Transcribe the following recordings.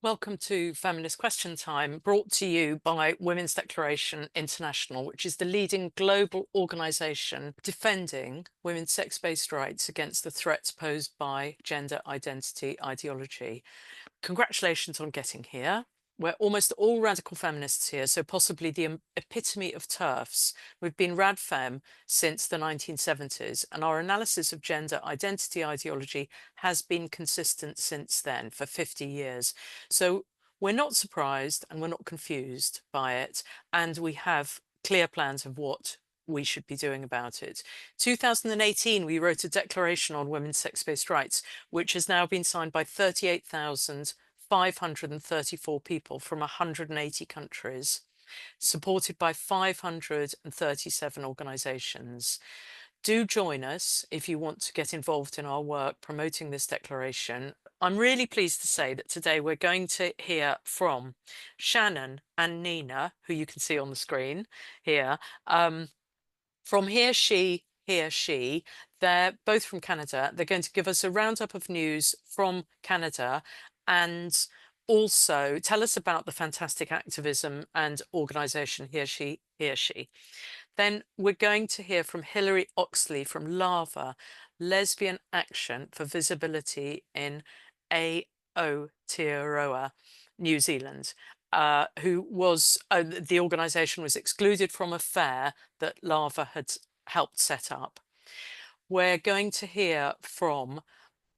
Welcome to Feminist Question Time, brought to you by Women's Declaration International, which is the leading global organisation defending women's sex-based rights against the threats posed by gender identity ideology. Congratulations on getting here. We're almost all radical feminists here, so possibly the epitome of TERFs. We've been radfem since the 1970s, and our analysis of gender identity ideology has been consistent since then for 50 years. So we're not surprised and we're not confused by it, and we have clear plans of what we should be doing about it. 2018, we wrote a declaration on women's sex-based rights, which has now been signed by 38,534 people from 180 countries, supported by 537 organisations. Do join us if you want to get involved in our work promoting this declaration. I'm really pleased to say that today we're going to hear from Shannon and Nina, who you can see on the screen here, from HearSheHearShe. They're both from Canada. They're going to give us a roundup of news from Canada and also tell us about the fantastic activism and organisation HearSheHearShe. Then we're going to hear from Hilary Oxley from LAVA, Lesbian Action for Visibility in Aotearoa, New Zealand, who was, the organisation was excluded from a fair that LAVA had helped set up. We're going to hear from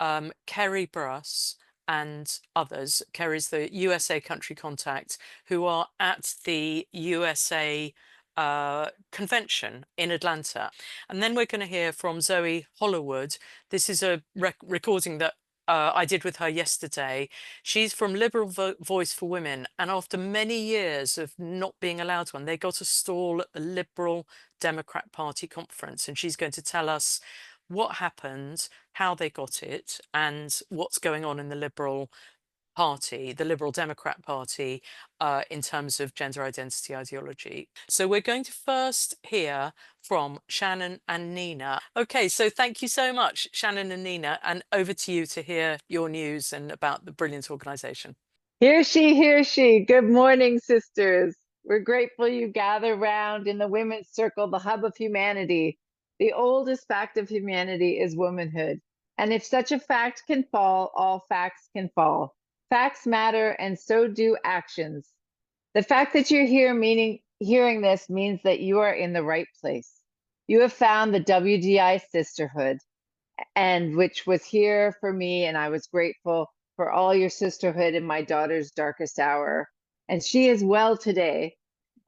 Kerri Bruss and others. Kerri's the USA country contact, who are at the USA convention in Atlanta. And then we're going to hear from Zoe Hollowood. This is a recording that I did with her yesterday. She's from Liberal Voice for Women, and after many years of not being allowed one, they got a stall at the Liberal Democrat Party conference, and she's going to tell us what happened, how they got it, and what's going on in the Liberal Party, the Liberal Democrat Party, in terms of gender identity ideology. So we're going to first hear from Shannon and Nina. Okay, so thank you so much, Shannon and Nina, and over to you to hear your news and about the brilliant organisation. HearSheHearShe. Good morning, sisters. We're grateful you gather round in the women's circle, the hub of humanity. The oldest fact of humanity is womanhood. And if such a fact can fall, all facts can fall. Facts matter, and so do actions. The fact that you're here hearing this means that you are in the right place. You have found the WDI sisterhood, and which was here for me, and I was grateful for all your sisterhood in my daughter's darkest hour. And she is well today.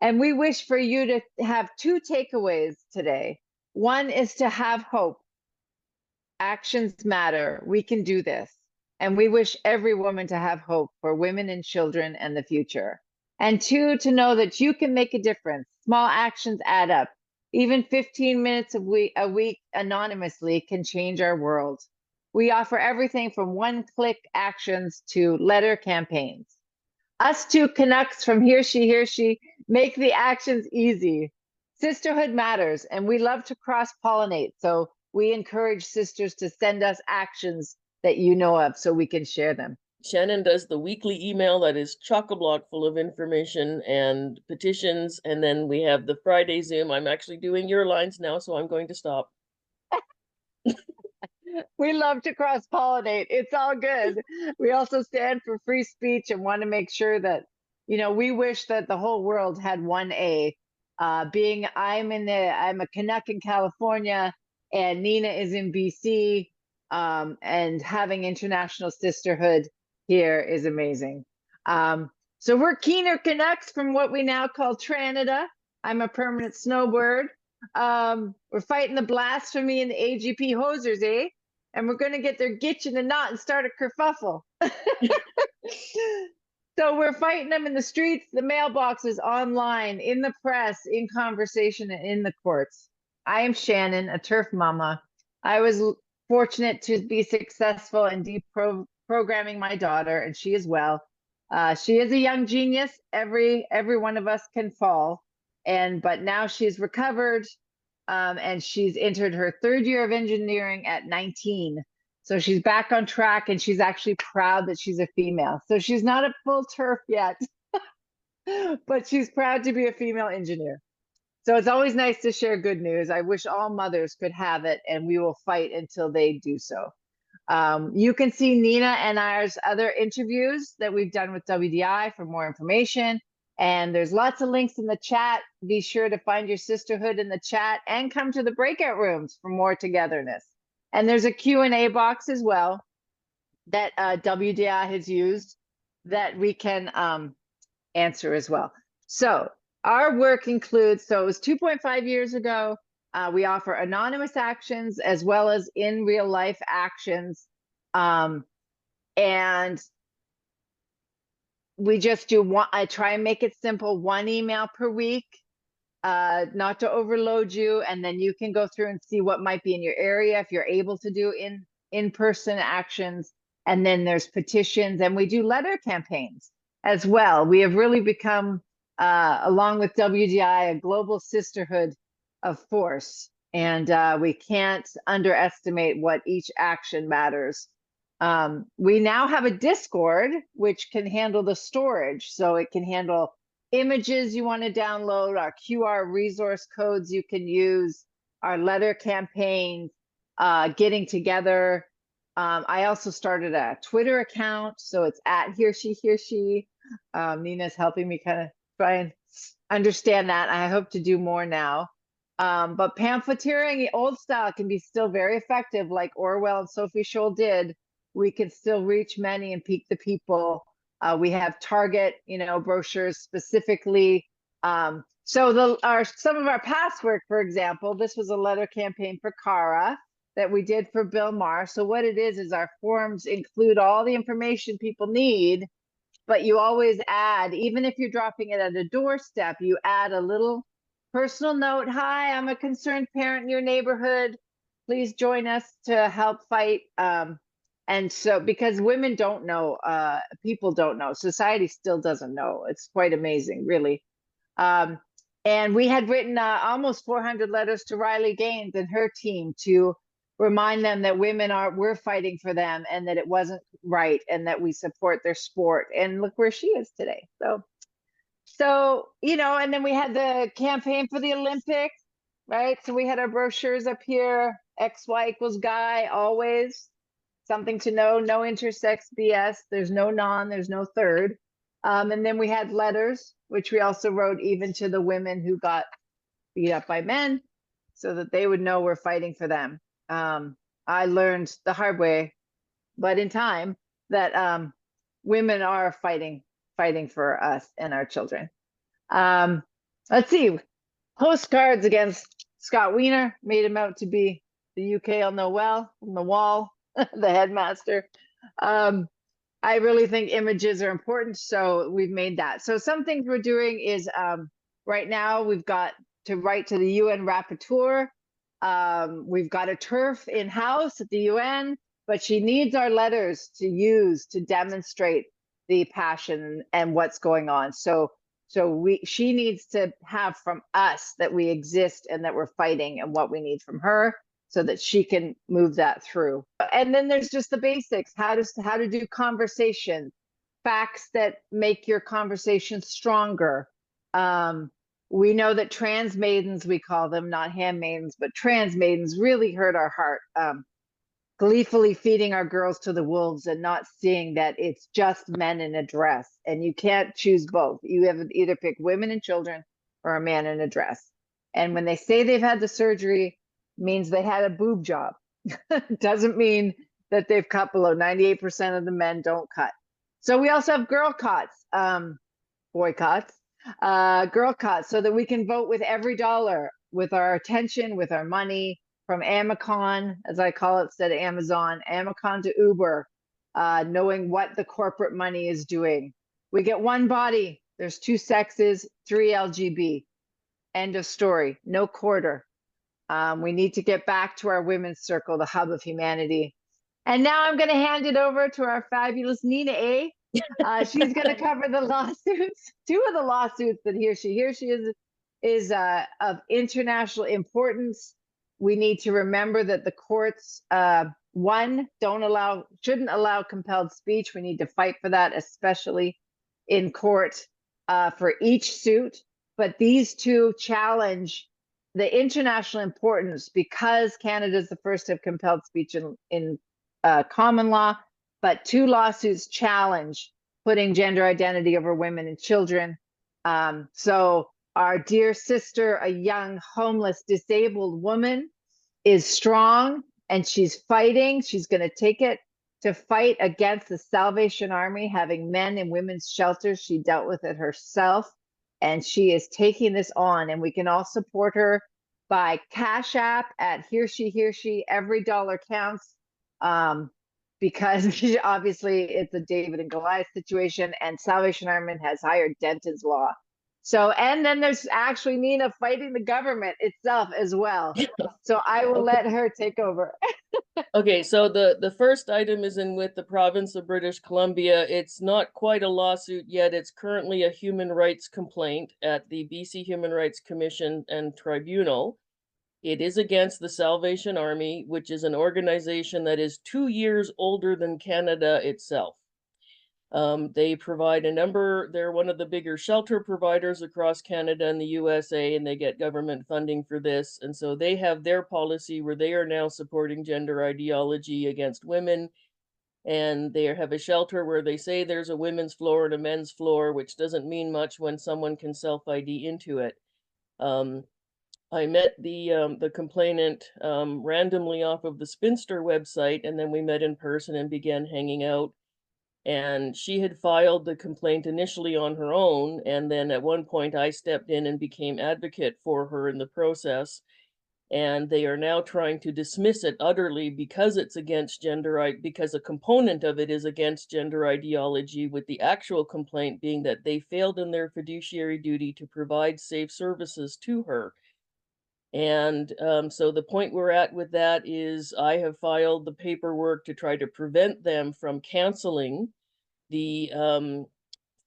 And we wish for you to have two takeaways today. One is to have hope. Actions matter. We can do this. And we wish every woman to have hope for women and children and the future. And two, to know that you can make a difference. Small actions add up. Even 15 minutes a week anonymously can change our world. We offer everything from one-click actions to letter campaigns. Us two Canucks from HearSheHearShe make the actions easy. Sisterhood matters, and we love to cross-pollinate, so we encourage sisters to send us actions that you know of so we can share them. Shannon does the weekly email that is chock-a-block full of information and petitions. And then we have the Friday Zoom. I'm actually doing your lines now, so I'm going to stop. We love to cross-pollinate. It's all good. We also stand for free speech and want to make sure that, we wish that the whole world had one A. I'm a Canuck in California, and Nina is in BC, and having international sisterhood here is amazing. So we're keener Canucks from what we now call Tranada. I'm a permanent snowbird. We're fighting the blasphemy and the AGP hosers, eh? And we're going to get their gitch in a knot and start a kerfuffle. So we're fighting them in the streets, the mailboxes, online, in the press, in conversation, and in the courts. I am Shannon, a TERF mama. I was fortunate to be successful in deprogramming my daughter, and she is well. She is a young genius. Every one of us can fall, but now she's recovered, and she's entered her third year of engineering at 19. So she's back on track, and she's actually proud that she's a female. So she's not a full TERF yet, but she's proud to be a female engineer. So it's always nice to share good news. I wish all mothers could have it, and we will fight until they do so. You can see Nina and ours other interviews that we've done with WDI for more information. And there's lots of links in the chat. Be sure to find your sisterhood in the chat and come to the breakout rooms for more togetherness. And there's a Q&A box as well that WDI has used that we can answer as well. So our work includes, so it was 2.5 years ago. We offer anonymous actions as well as in real life actions. And we just do one, I try and make it simple, one email per week, not to overload you. And then you can go through and see what might be in your area if you're able to do in-person actions. And then there's petitions, and we do letter campaigns as well. We have really become, along with WDI, a global sisterhood of force. And we can't underestimate what each action matters. We now have a Discord, which can handle the storage. So it can handle images you want to download, our QR resource codes you can use, our letter campaigns, getting together. I also started a Twitter account, so it's at HearSheHearShe. Nina's helping me kind of try and understand that. I hope to do more now. But pamphleteering, old style, can be still very effective, like Orwell and Sophie Scholl did. We can still reach many and pique the people. We have Target, brochures specifically. So some of our past work, for example, this was a letter campaign for Cara that we did for Bill Maher. So what it is our forms include all the information people need, but you always add, even if you're dropping it at a doorstep, you add a little personal note. Hi, I'm a concerned parent in your neighborhood. Please join us to help fight. And so, because women don't know, people don't know, society still doesn't know. It's quite amazing, really. And we had written almost 400 letters to Riley Gaines and her team to remind them that we're fighting for them, and that it wasn't right, and that we support their sport. And look where she is today. So, and then we had the campaign for the Olympics, right? So we had our brochures up here, XY equals guy, always. Something to know, no intersex BS. There's no there's no third. And then we had letters, which we also wrote even to the women who got beat up by men, so that they would know we're fighting for them. I learned the hard way, but in time, that women are fighting for us and our children. Let's see, postcards against Scott Wiener, made him out to be the UK I'll know well, on the wall. The headmaster. I really think images are important, so we've made that. So some things we're doing is right now we've got to write to the UN rapporteur. We've got a TERF in-house at the UN, but she needs our letters to use to demonstrate the passion and what's going on. So she needs to have from us that we exist and that we're fighting, and what we need from her, so that she can move that through. And then there's just the basics, how to do conversation, facts that make your conversation stronger. We know that trans maidens, we call them, not handmaidens, but trans maidens really hurt our heart. Gleefully feeding our girls to the wolves and not seeing that it's just men in a dress, and you can't choose both. You have to either pick women and children or a man in a dress. And when they say they've had the surgery, means they had a boob job. Doesn't mean that they've cut below. 98% of the men don't cut. So we also have girl cots, boycotts, girl cots, so that we can vote with every dollar, with our attention, with our money, from Amazon, as I call it, instead of Amazon, Amazon to Uber, knowing what the corporate money is doing. We get one body, there's two sexes, 3 LGB. End of story, no quarter. We need to get back to our women's circle, the hub of humanity. And now I'm going to hand it over to our fabulous Nina A. She's going to cover the lawsuits, 2 of the lawsuits that HearShe is of international importance. We need to remember that the courts One, shouldn't allow compelled speech. We need to fight for that, especially in court for each suit. But these two challenge the international importance because Canada is the first to have compelled speech in common law. But two lawsuits challenge putting gender identity over women and children. So our dear sister, a young, homeless, disabled woman, is strong and she's fighting. She's going to take it to fight against the Salvation Army having men in women's shelters. She dealt with it herself and she is taking this on. And we can all support her by Cash App at HearSheHearShe. Every dollar counts because obviously it's a David and Goliath situation, and Salvation Army has hired Denton's Law. So, and then there's actually Nina fighting the government itself as well. So I will let her take over. Okay, so the first item is in with the province of British Columbia. It's not quite a lawsuit yet. It's currently a human rights complaint at the BC Human Rights Commission and Tribunal. It is against the Salvation Army, which is an organization that is 2 years older than Canada itself. They provide they're one of the bigger shelter providers across Canada and the USA, and they get government funding for this. And so they have their policy where they are now supporting gender ideology against women. And they have a shelter where they say there's a women's floor and a men's floor, which doesn't mean much when someone can self-ID into it. I met the complainant randomly off of the Spinster website, and then we met in person and began hanging out. And she had filed the complaint initially on her own, and then at one point I stepped in and became advocate for her in the process. And they are now trying to dismiss it utterly because it's against because a component of it is against gender ideology, with the actual complaint being that they failed in their fiduciary duty to provide safe services to her. And so the point we're at with that is I have filed the paperwork to try to prevent them from canceling the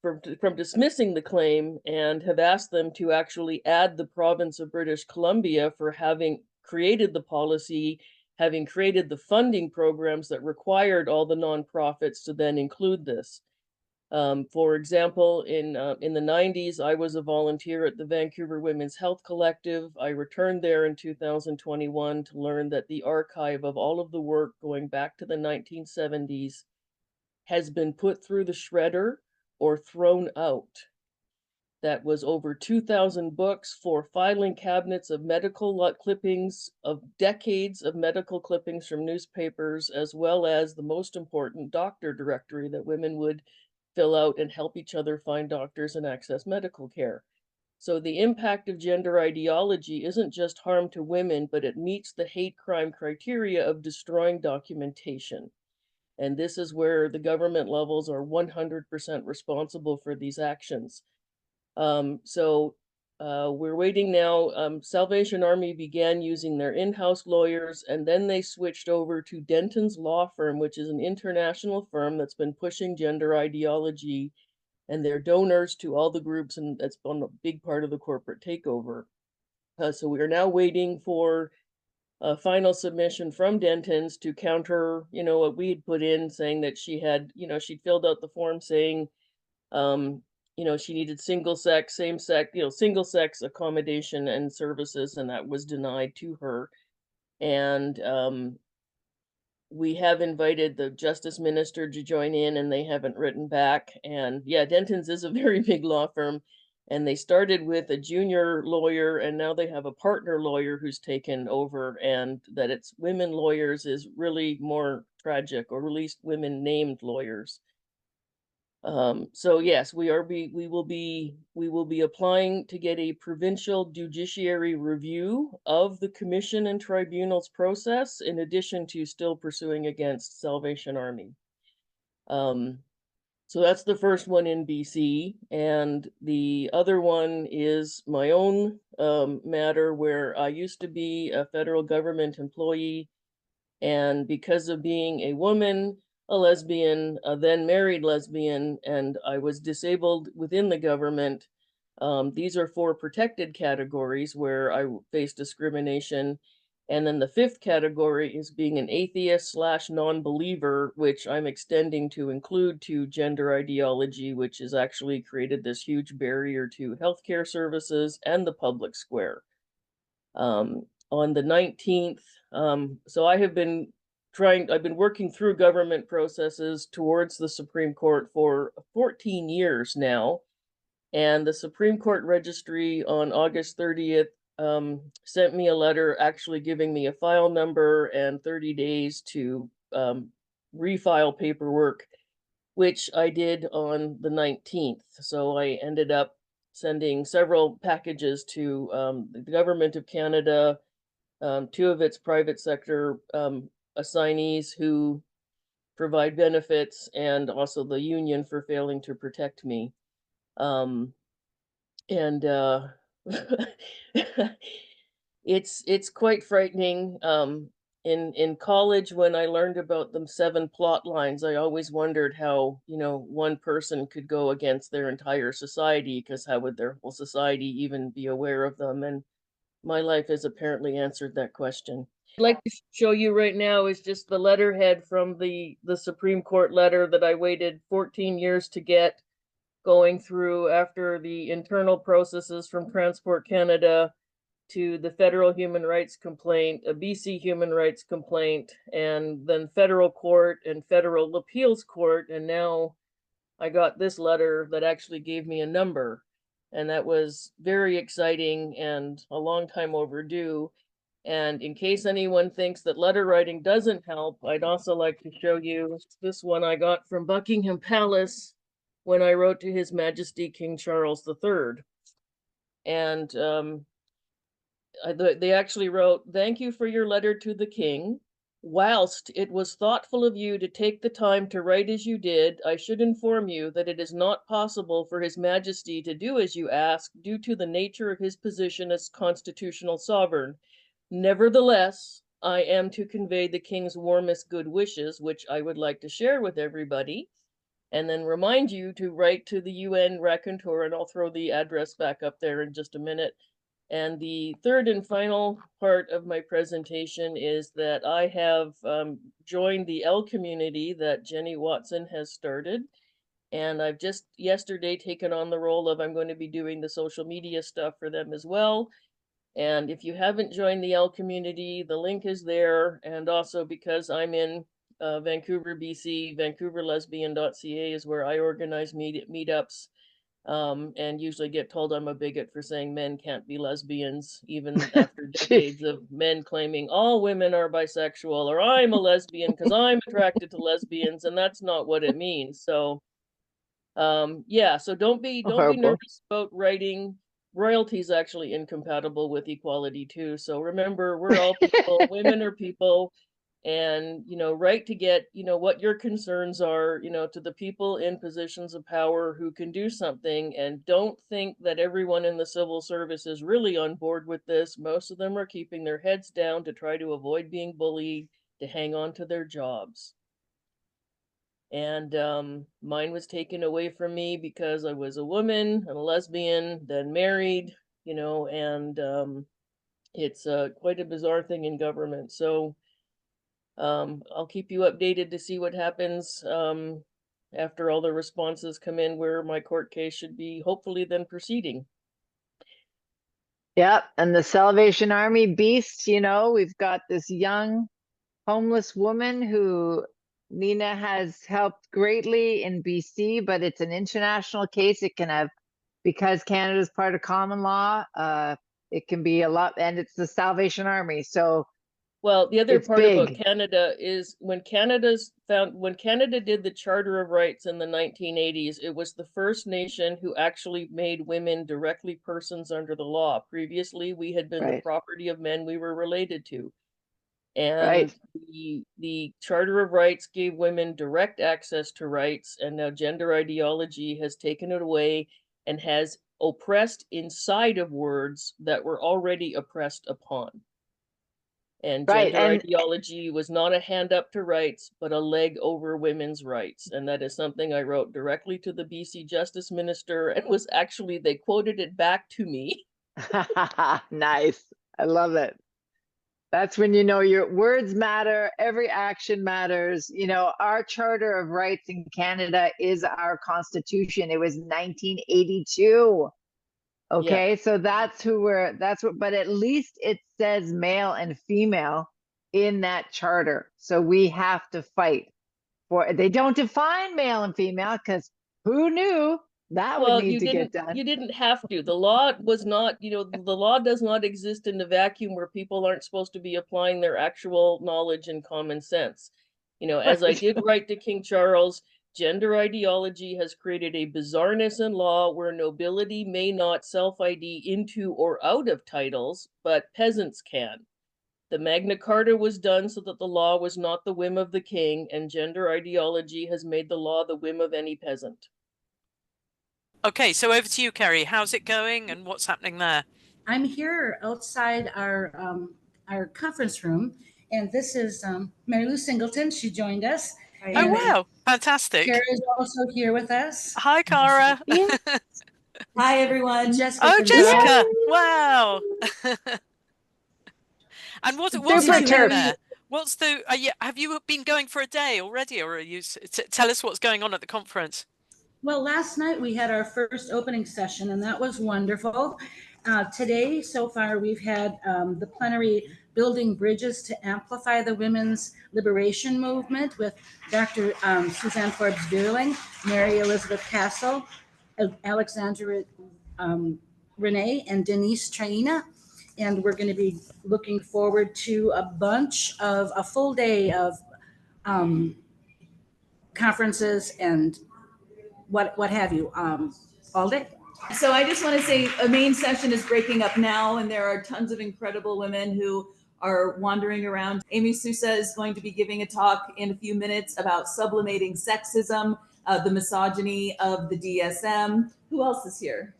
from dismissing the claim, and have asked them to actually add the province of British Columbia for having created the policy, having created the funding programs that required all the nonprofits to then include this. For example, in the 90s, I was a volunteer at the Vancouver Women's Health Collective. I returned there in 2021 to learn that the archive of all of the work going back to the 1970s has been put through the shredder or thrown out. That was over 2,000 books, 4 filing cabinets of medical clippings, of decades of medical clippings from newspapers, as well as the most important doctor directory that women would fill out and help each other find doctors and access medical care. So the impact of gender ideology isn't just harm to women, but it meets the hate crime criteria of destroying documentation. And this is where the government levels are 100% responsible for these actions. We're waiting now. Salvation Army began using their in-house lawyers, and then they switched over to Denton's Law Firm, which is an international firm that's been pushing gender ideology, and they're donors to all the groups, and that's been a big part of the corporate takeover. So we are now waiting for a final submission from Denton's to counter, what we had put in, saying that she had, she'd filled out the form saying, she needed single sex, same sex, single sex accommodation and services, and that was denied to her. And we have invited the Justice Minister to join in, and they haven't written back. And yeah, Denton's is a very big law firm, and they started with a junior lawyer, and now they have a partner lawyer who's taken over. And that it's women lawyers is really more tragic, or at least women named lawyers. So yes, we will be applying to get a provincial judiciary review of the commission and tribunals process, in addition to still pursuing against Salvation Army. So that's the first one in BC, and the other one is my own matter, where I used to be a federal government employee, and because of being a woman, a lesbian, a then married lesbian, and I was disabled within the government. These are 4 protected categories where I faced discrimination. And then the fifth category is being an atheist / non-believer, which I'm extending to include to gender ideology, which has actually created this huge barrier to healthcare services and the public square. On the 19th, so I've been working through government processes towards the Supreme Court for 14 years now. And the Supreme Court Registry on August 30th sent me a letter actually giving me a file number and 30 days to refile paperwork, which I did on the 19th. So I ended up sending several packages to the Government of Canada, 2 of its private sector assignees who provide benefits, and also the union for failing to protect me. And it's quite frightening. In college, when I learned about the 7 plot lines, I always wondered how, one person could go against their entire society, because how would their whole society even be aware of them? And my life has apparently answered that question. I'd like to show you right now is just the letterhead from the Supreme Court letter that I waited 14 years to get, going through after the internal processes from Transport Canada to the federal human rights complaint, a BC human rights complaint, and then federal court and federal appeals court. And now I got this letter that actually gave me a number. And that was very exciting and a long time overdue. And in case anyone thinks that letter writing doesn't help, I'd also like to show you this one I got from Buckingham Palace when I wrote to His Majesty King Charles III. And they actually wrote, "Thank you for your letter to the King. Whilst it was thoughtful of you to take the time to write as you did, I should inform you that it is not possible for His Majesty to do as you ask due to the nature of his position as constitutional sovereign. Nevertheless, I am to convey the King's warmest good wishes, which I would like to share with everybody, and then remind you to write to the UN Raconteur," and I'll throw the address back up there in just a minute. And the third and final part of my presentation is that I have joined the L community that Jenny Watson has started. And I've just yesterday taken on the role of I'm going to be doing the social media stuff for them as well. And if you haven't joined the L community, the link is there. And also because I'm in Vancouver, BC, vancouverlesbian.ca is where I organize meetups. And usually get told I'm a bigot for saying men can't be lesbians, even after decades of men claiming all women are bisexual, or I'm a lesbian because I'm attracted to lesbians, and that's not what it means. So yeah, so don't be nervous about writing. Royalty is actually incompatible with equality too. So remember, we're all people, women are people. And, write to get, what your concerns are, to the people in positions of power who can do something. And don't think that everyone in the civil service is really on board with this. Most of them are keeping their heads down to try to avoid being bullied, to hang on to their jobs. And mine was taken away from me because I was a woman and a lesbian, then married, and it's quite a bizarre thing in government. So I'll keep you updated to see what happens after all the responses come in, where my court case should be hopefully then proceeding. Yep, and the Salvation Army beast, we've got this young homeless woman who Nina has helped greatly in BC, but it's an international case. It can have, because Canada is part of common law, it can be a lot, and it's the Salvation Army. So well, the other part big. about Canada is when Canada did the Charter of Rights in the 1980s, it was the first nation who actually made women directly persons under the law. Previously, we had been the property of men we were related to. And the Charter of Rights gave women direct access to rights, and now gender ideology has taken it away and has oppressed inside of words that were already oppressed upon. And gender ideology was not a hand up to rights, but a leg over women's rights. And that is something I wrote directly to the BC Justice Minister, and was actually, they quoted it back to me. Nice. I love it. That's when you know your words matter, every action matters. You know, our Charter of Rights in Canada is our Constitution. It was 1982. Okay, so that's what, but at least it says male and female in that charter. So we have to fight for, they don't define male and female because who knew that would Well, need to get done. you didn't have to. The law was not, the law does not exist in a vacuum where people aren't supposed to be applying their actual knowledge and common sense. As I did write to King Charles, gender ideology has created a bizarreness in law where nobility may not self-ID into or out of titles, but peasants can. The Magna Carta was done so that the law was not the whim of the king, and gender ideology has made the law the whim of any peasant. Okay, so over to you, Kerri. How's it going and what's happening there? I'm here outside our conference room, and this is Mary Lou Singleton. She joined us. Oh, wow. Fantastic. Kara is also here with us. Hi, Cara. Hi, everyone. Jessica. Oh, Jessica. Wow. And what's happening there? What's the, have you been going for a day already, or are you, tell us what's going on at the conference? Well, last night we had our first opening session, and that was wonderful. Today, so far, we've had the plenary Building Bridges to Amplify the Women's Liberation Movement with Dr. Suzanne Forbes-Deerling, Mary Elizabeth Castle, Alexandra Renee, and Denise Traina. And we're going to be looking forward to a full day of conferences and what have you, all day. So I just want to say a main session is breaking up now, and there are tons of incredible women who are wandering around. Amy Sousa is going to be giving a talk in a few minutes about sublimating sexism, the misogyny of the DSM. Who else is here?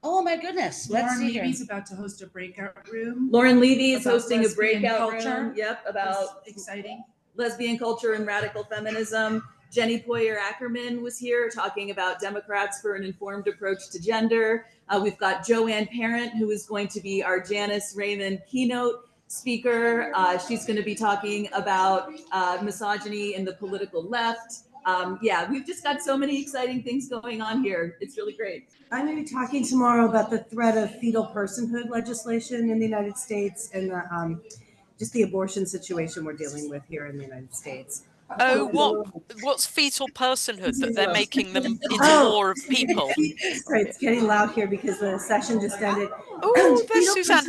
Oh my goodness. Let's see. Levy's about to host a breakout room. Lauren Levy is About hosting a lesbian breakout culture. room. Yep, about Exciting. lesbian culture and radical feminism. Jenny Poyer Ackerman was here talking about Democrats for an informed approach to gender. We've got Joanne Parent, who is going to be our Janice Raymond keynote speaker. She's going to be talking about misogyny in the political left. Yeah, we've just got so many exciting things going on here. It's really great. I'm going to be talking tomorrow about the threat of fetal personhood legislation in the United States and just the abortion situation we're dealing with here in the United States. Oh, what's fetal personhood that they're making them into more of people? Sorry, it's getting loud here because the session just ended. Oh, there's Suzanne.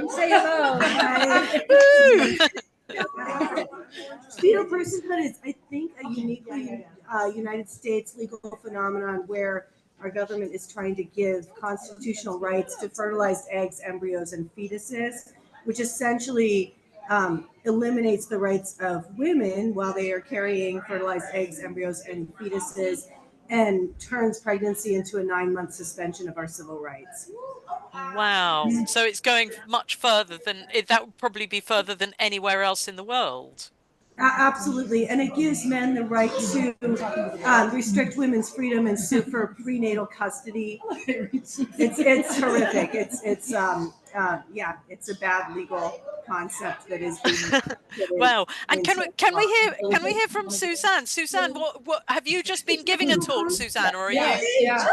Say hello. Fetal personhood is, I think, a uniquely United States legal phenomenon where our government is trying to give constitutional rights to fertilized eggs, embryos, and fetuses, which essentially eliminates the rights of women while they are carrying fertilized eggs, embryos, and fetuses, and turns pregnancy into a 9-month suspension of our civil rights. Wow. So it's going much further than, that would probably be further than anywhere else in the world. Absolutely. And it gives men the right to restrict women's freedom and sue for prenatal custody. It's horrific. It's it's a bad legal concept that is being wow. And can we hear from Suzanne? Suzanne, what have you just been giving a talk, Suzanne, or are you? Yeah.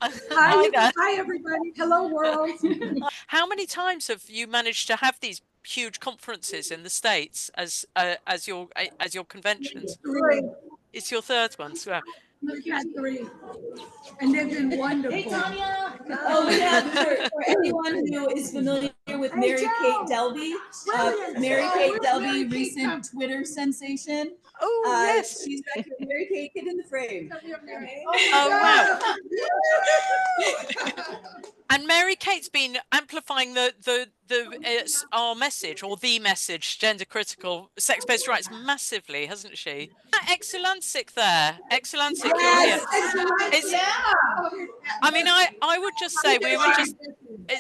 Hi everybody. Hello world. How many times have you managed to have these huge conferences in the States as your conventions? 3. It's your third one. So We've had 3, and they've been wonderful. Hey, Tanya. Oh, yeah, for anyone who is familiar with Mary Kate Delby, Mary Kate Delby, recent Twitter sensation. Oh, yes. She's back here. Mary Kate, get in the frame. Oh, wow. And Mary Kate's been amplifying our message, or the message, gender critical sex-based rights, massively, hasn't she? Excellent there. Excellent. Yes. I mean, I would just say we were just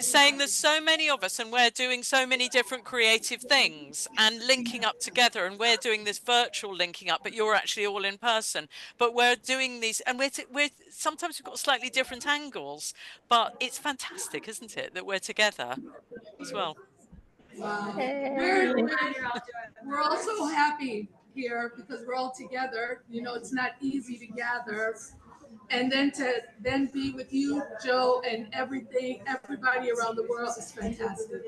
saying there's so many of us and we're doing so many different creative things and linking up together, and we're doing this virtual linking up, but you're actually all in person. But we're doing these, and we're sometimes we've got slightly different angles, but it's fantastic, isn't it, that we're together as well? Wow. Hey. We're all so happy here because we're all together. You know, it's not easy to gather. And then to be with you, Joe, and everybody around the world is fantastic.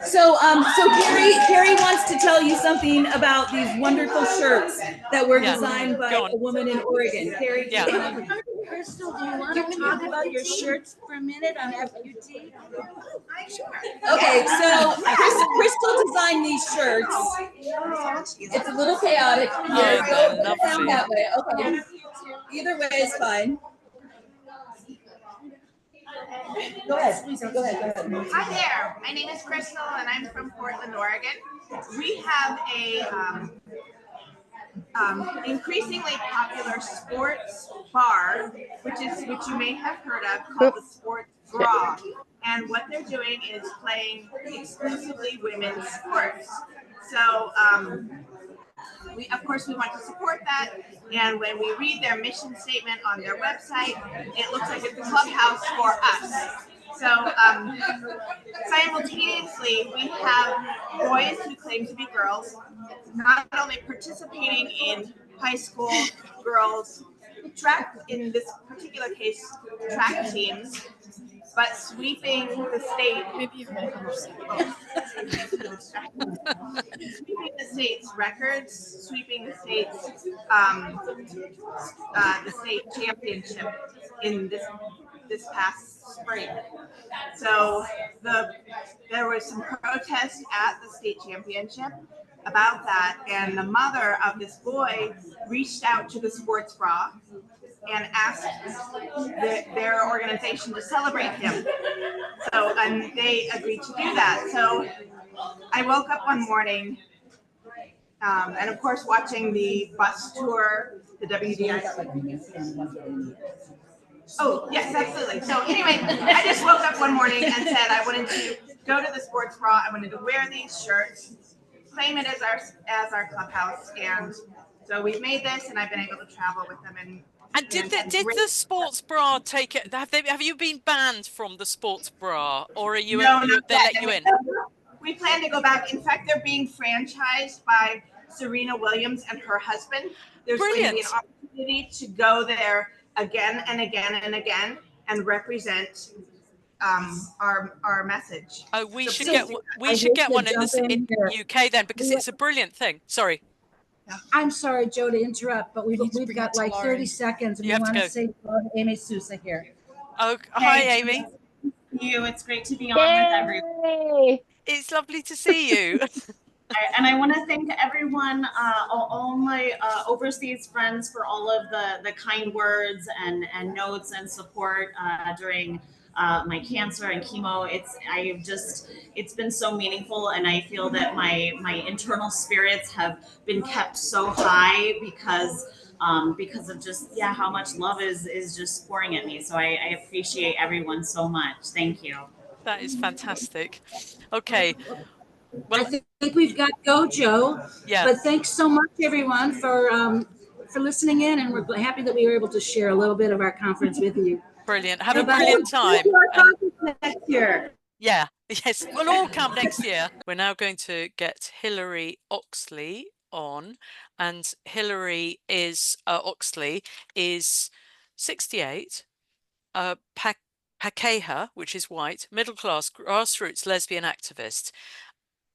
So, Kerri wants to tell you something about these wonderful shirts that were designed by a woman in Oregon. Kerri, do you want to? Crystal, do you want to talk about your shirts for a minute on FUT? Okay, so Crystal designed these shirts. It's a little chaotic. Here, go down that way. Okay. Either way is fine. Go ahead. Go ahead. Hi there. My name is Crystal, and I'm from Portland, Oregon. We have a increasingly popular sports bar, which you may have heard of, called the Sports Bra. And what they're doing is playing exclusively women's sports. So we want to support that. And when we read their mission statement on their website, it looks like it's a clubhouse for us. So simultaneously, we have boys who claim to be girls, not only participating in high school girls track, in this particular case, track teams, but sweeping the state. Sweeping the state's records, sweeping the state's the state championship in this past spring. So there was some protest at the state championship about that, and the mother of this boy reached out to the Sports Bra and asked their organization to celebrate him. So, and they agreed to do that. So I woke up one morning, and of course watching the bus tour, the WDI. Oh, yes, absolutely. So anyway, I just woke up one morning and said I wanted to go to the Sports Bra. I wanted to wear these shirts, claim it as our clubhouse, and so we've made this, and I've been able to travel with them. And did the Sports Bra take it? Have you been banned from the Sports Bra, or are you? No, they let you in? We plan to go back. In fact, they're being franchised by Serena Williams and her husband. There's going to be an opportunity to go there again and again and again and represent our message. Oh, we should get one in the UK then, because it's a brilliant thing. Sorry. I'm sorry, Joe, to interrupt, but we've got like 30 seconds, and we want to say hello to Amy Sousa here. Oh, hi, Amy. It's great to be on with everyone. It's lovely to see you. And I want to thank everyone, all my overseas friends, for all of the kind words and notes and support during my cancer and chemo. It's been so meaningful, and I feel that my internal spirits have been kept so high because of just how much love is just pouring at me. So I appreciate everyone so much. Thank you. That is fantastic. Okay. Well, I think we've got to go, Joe. Yeah. But thanks so much, everyone, for listening in, and we're happy that we were able to share a little bit of our conference with you. Brilliant. Have a brilliant time. Next year. Yeah. Yes. We'll all come next year. We're now going to get Hilary Oxley on, and Hilary Oxley is 68. Pakeha, which is white, middle-class, grassroots lesbian activist.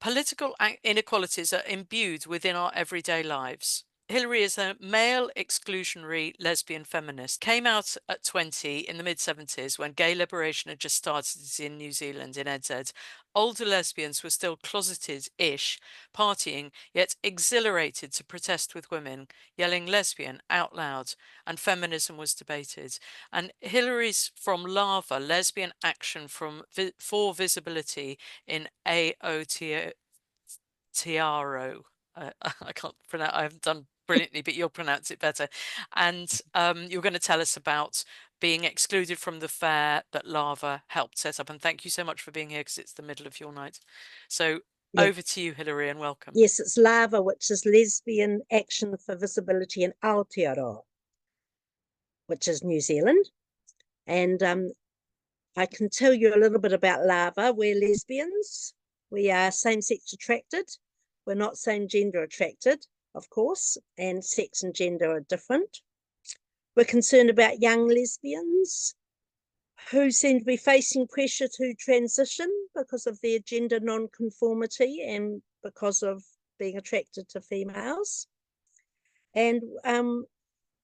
Political inequalities are imbued within our everyday lives. Hilary is a male exclusionary lesbian feminist. Came out at 20 in the mid-70s when gay liberation had just started in New Zealand in NZ. Older lesbians were still closeted-ish, partying, yet exhilarated to protest with women, yelling lesbian out loud, and feminism was debated. And Hilary's from LAVA, Lesbian Action for Visibility in Aotearoa. I can't pronounce, I haven't done brilliantly, but you'll pronounce it better. And you're going to tell us about being excluded from the fair that LAVA helped set up. And thank you so much for being here, because it's the middle of your night. So over to you, Hilary, and welcome. Yes, it's LAVA, which is Lesbian Action for Visibility in Aotearoa, which is New Zealand. And I can tell you a little bit about LAVA. We're lesbians. We are same-sex attracted. We're not same-gender attracted, of course, and sex and gender are different. We're concerned about young lesbians who seem to be facing pressure to transition because of their gender non-conformity and because of being attracted to females. And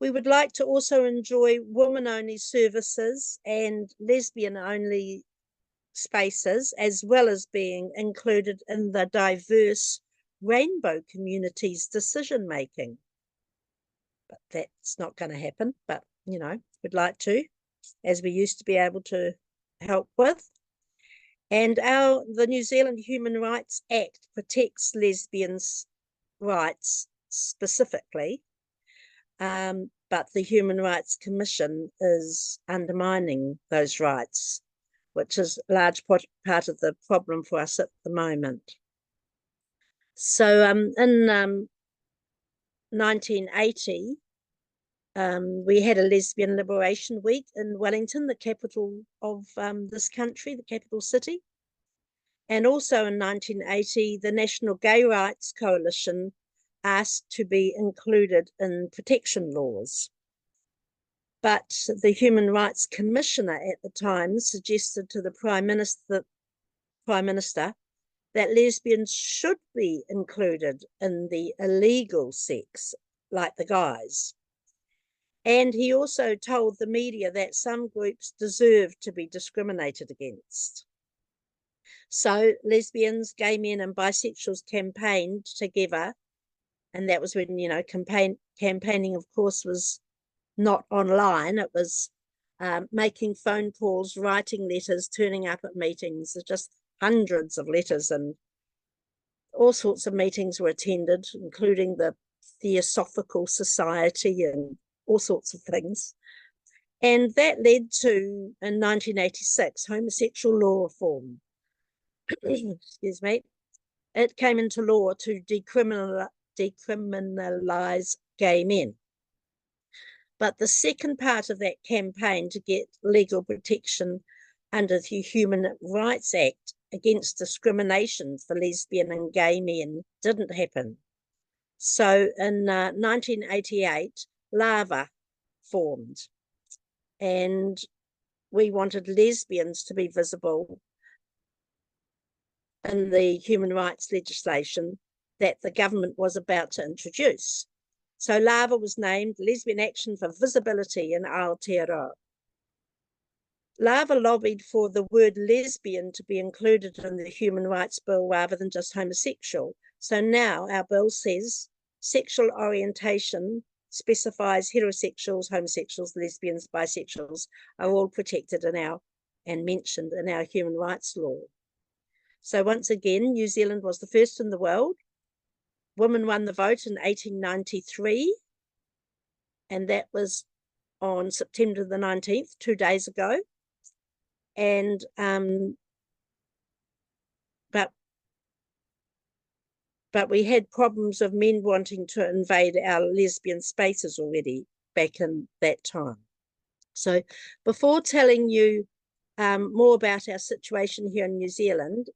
we would like to also enjoy women-only services and lesbian-only spaces, as well as being included in the diverse rainbow community's decision-making. But that's not going to happen, but, you know, we'd like to, as we used to be able to help with. And the New Zealand Human Rights Act protects lesbians' rights specifically, but the Human Rights Commission is undermining those rights, which is a large part of the problem for us at the moment. So in 1980, we had a Lesbian Liberation Week in Wellington, the capital of this country, the capital city. And also in 1980, the National Gay Rights Coalition asked to be included in protection laws. But the Human Rights Commissioner at the time suggested to the Prime Minister that lesbians should be included in the illegal sex, like the guys. And he also told the media that some groups deserve to be discriminated against. So lesbians, gay men and bisexuals campaigned together. And that was when, you know, campaigning, of course, was not online. It was making phone calls, writing letters, turning up at meetings. There's just hundreds of letters, and all sorts of meetings were attended, including the Theosophical Society and all sorts of things. And that led to, in 1986, homosexual law reform. Excuse me. It came into law to decriminalize gay men. But the second part of that campaign to get legal protection under the Human Rights Act against discrimination for lesbian and gay men didn't happen. So in 1988, LAVA formed, and we wanted lesbians to be visible in the human rights legislation that the government was about to introduce. So LAVA was named Lesbian Action for Visibility in Aotearoa. LAVA lobbied for the word lesbian to be included in the Human Rights Bill rather than just homosexual. So now our bill says sexual orientation specifies heterosexuals, homosexuals, lesbians, bisexuals are all protected and mentioned in our human rights law. So once again, New Zealand was the first in the world. Women won the vote in 1893, and that was on September the 19th, 2 days ago. And but we had problems of men wanting to invade our lesbian spaces already back in that time. So before telling you more about our situation here in New Zealand,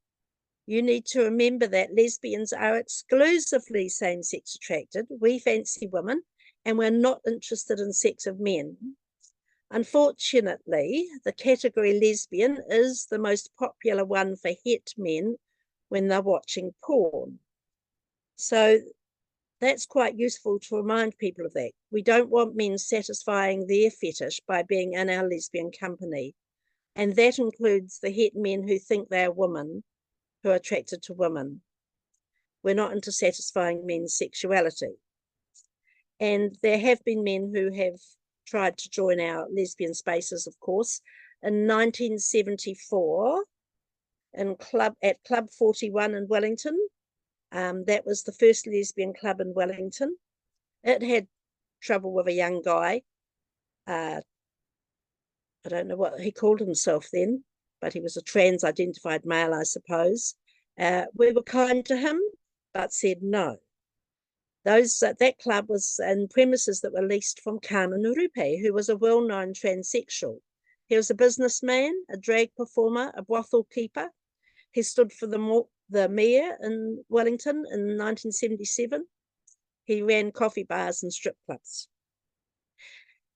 you need to remember that lesbians are exclusively same-sex attracted. We fancy women, and we're not interested in sex of men. Unfortunately, the category lesbian is the most popular one for het men when they're watching porn. So that's quite useful to remind people of that. We don't want men satisfying their fetish by being in our lesbian company. And that includes the het men who think they're women, who are attracted to women. We're not into satisfying men's sexuality. And there have been men who have tried to join our lesbian spaces, of course. In 1974, at Club 41 in Wellington, that was the first lesbian club in Wellington. It had trouble with a young guy. I don't know what he called himself then, but he was a trans-identified male, I suppose. We were kind to him, but said no. That club was in premises that were leased from Carmen Urupe, who was a well-known transsexual. He was a businessman, a drag performer, a brothel keeper. He stood for the the mayor in Wellington in 1977. He ran coffee bars and strip clubs.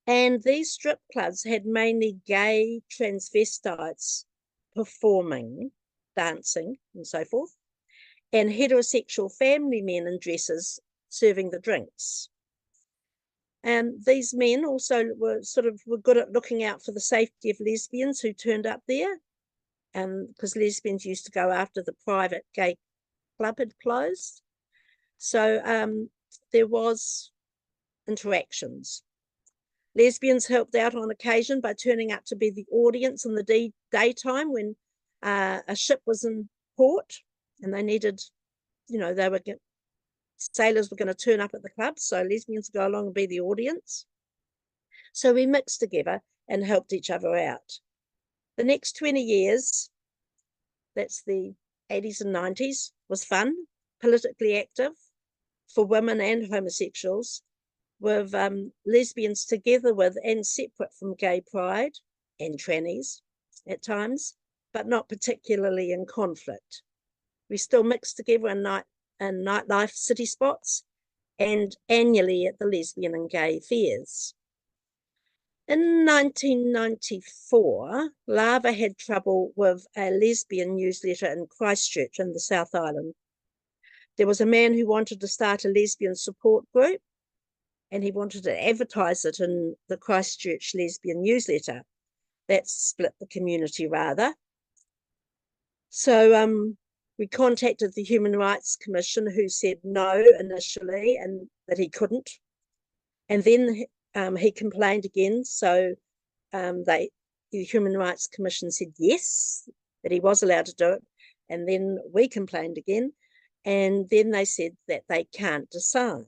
And these strip clubs had mainly gay transvestites performing, dancing, and so forth, and heterosexual family men in dresses serving the drinks. And these men also were good at looking out for the safety of lesbians who turned up there, because lesbians used to go after the private gay club had closed. So there was interactions. Lesbians helped out on occasion by turning up to be the audience in the daytime when a ship was in port and they needed, sailors were going to turn up at the club, so lesbians would go along and be the audience. So we mixed together and helped each other out. The next 20 years, that's the 80s and 90s, was fun, politically active for women and homosexuals, with lesbians together with and separate from gay pride and trannies at times, but not particularly in conflict. We still mix together in nightlife city spots and annually at the lesbian and gay fairs. In 1994, Lava had trouble with a lesbian newsletter in Christchurch in the South Island. There was a man who wanted to start a lesbian support group, and he wanted to advertise it in the Christchurch lesbian newsletter. That split the community rather. So we contacted the Human Rights Commission, who said no initially and that he couldn't. And then he complained again. So the Human Rights Commission said yes, that he was allowed to do it. And then we complained again. And then they said that they can't decide.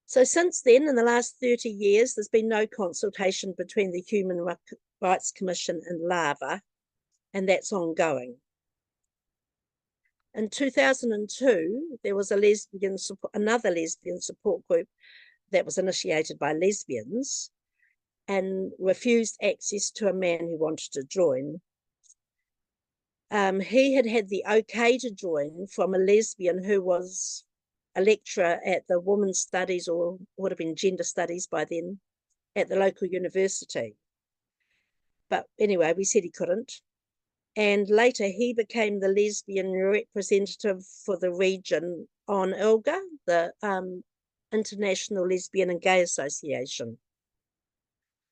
So since then, in the last 30 years, there's been no consultation between the Human Rights Commission and Lava, and that's ongoing. In 2002, there was another lesbian support group that was initiated by lesbians and refused access to a man who wanted to join. He had the okay to join from a lesbian who was a lecturer at the women's studies, or would have been gender studies by then, at the local university. But anyway, we said he couldn't. And later he became the lesbian representative for the region on ILGA, the International Lesbian and Gay Association,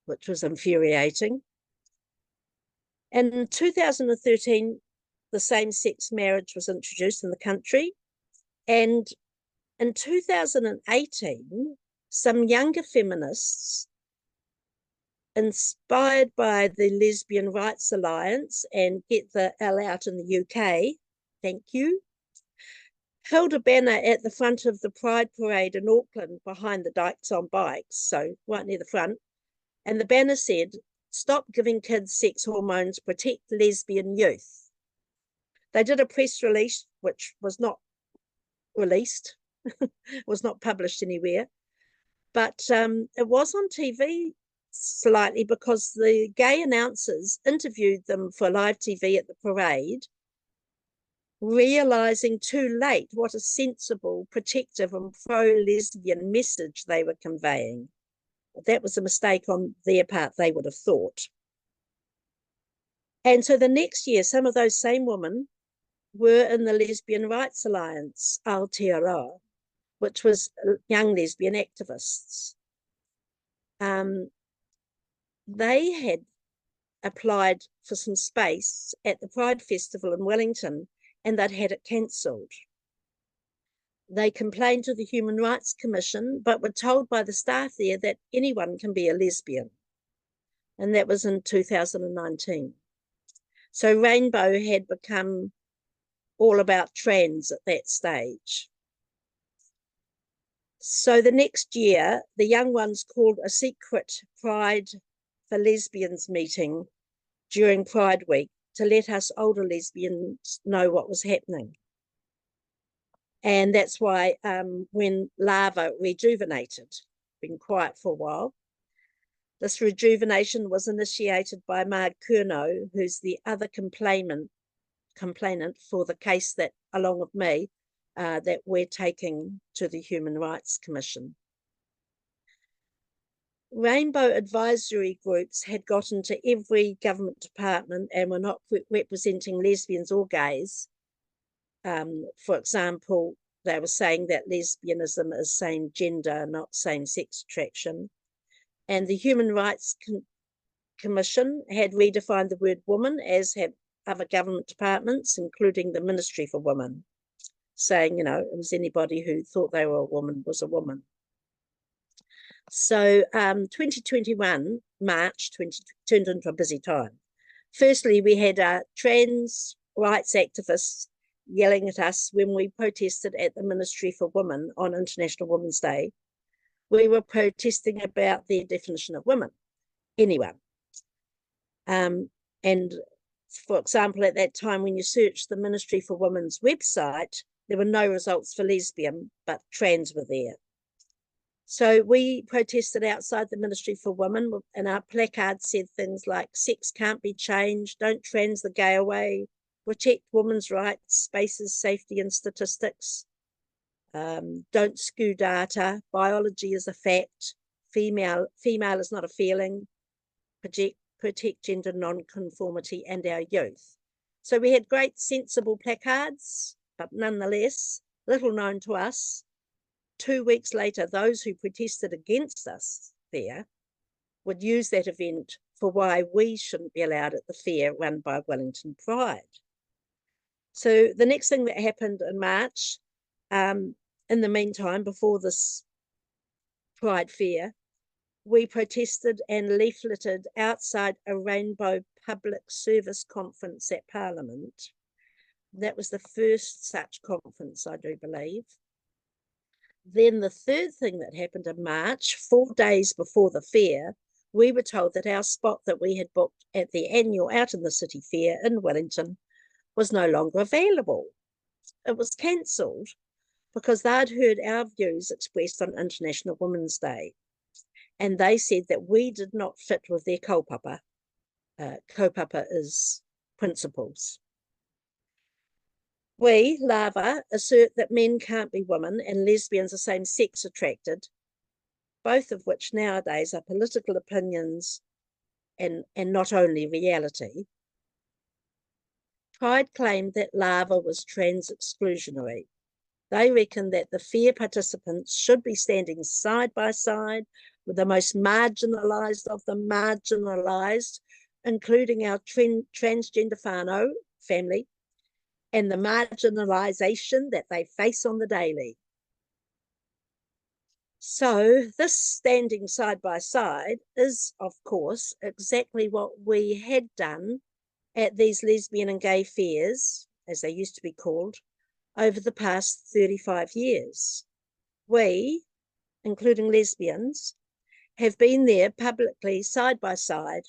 which was infuriating. And in 2013, the same-sex marriage was introduced in the country. And in 2018, some younger feminists, inspired by the Lesbian Rights Alliance and Get the L Out in the UK, thank you, held a banner at the front of the Pride Parade in Auckland behind the Dykes on Bikes, so right near the front. And the banner said, "Stop giving kids sex hormones, protect lesbian youth." They did a press release, which was not released, was not published anywhere, but it was on TV slightly because the gay announcers interviewed them for live TV at the parade, realizing too late what a sensible, protective and pro-lesbian message they were conveying. That was a mistake on their part, they would have thought. And so the next year, some of those same women were in the Lesbian Rights Alliance, Aotearoa, which was young lesbian activists. They had applied for some space at the Pride Festival in Wellington, and they'd had it cancelled. They complained to the Human Rights Commission, but were told by the staff there that anyone can be a lesbian. And that was in 2019. So Rainbow had become all about trans at that stage. So the next year, the young ones called a secret Pride for Lesbians meeting during Pride Week to let us older lesbians know what was happening. And that's why when Lava rejuvenated, been quiet for a while, this rejuvenation was initiated by Marg Curnow, who's the other complainant complainant for the case that, along with me, that we're taking to the Human Rights Commission. Rainbow advisory groups had got into every government department and were not representing lesbians or gays. For example, they were saying that lesbianism is same gender, not same sex attraction. And the Human Rights Commission had redefined the word woman, as have other government departments, including the Ministry for Women, saying, you know, it was anybody who thought they were a woman was a woman. So 2021, March turned into a busy time. Firstly, we had trans rights activists yelling at us when we protested at the Ministry for Women on International Women's Day. We were protesting about their definition of women, anyone. And for example, at that time, when you searched the Ministry for Women's website, there were no results for lesbian, but trans were there. So we protested outside the Ministry for Women, and our placards said things like, sex can't be changed, don't trans the gay away, protect women's rights, spaces, safety and statistics, don't skew data, biology is a fact, female is not a feeling, protect gender non-conformity and our youth. So we had great sensible placards, but nonetheless, little known to us. 2 weeks later, those who protested against us there would use that event for why we shouldn't be allowed at the fair run by Wellington Pride. So the next thing that happened in March, in the meantime, before this Pride fair, we protested and leafleted outside a Rainbow Public Service Conference at Parliament. That was the first such conference, I do believe. Then the third thing that happened in March, 4 days before the fair, we were told that our spot that we had booked at the annual Out in the City fair in Wellington was no longer available. It was cancelled because they'd heard our views expressed on International Women's Day. And they said that we did not fit with their kaupapa. Kaupapa is principles. We, Lava, assert that men can't be women and lesbians are same-sex attracted, both of which nowadays are political opinions and not only reality. Pride claimed that Lava was trans-exclusionary. They reckon that the fair participants should be standing side by side with the most marginalised of the marginalised, including our transgender whānau family, and the marginalisation that they face on the daily. So this standing side by side is, of course, exactly what we had done at these lesbian and gay fairs, as they used to be called, over the past 35 years. We, including lesbians, have been there publicly side by side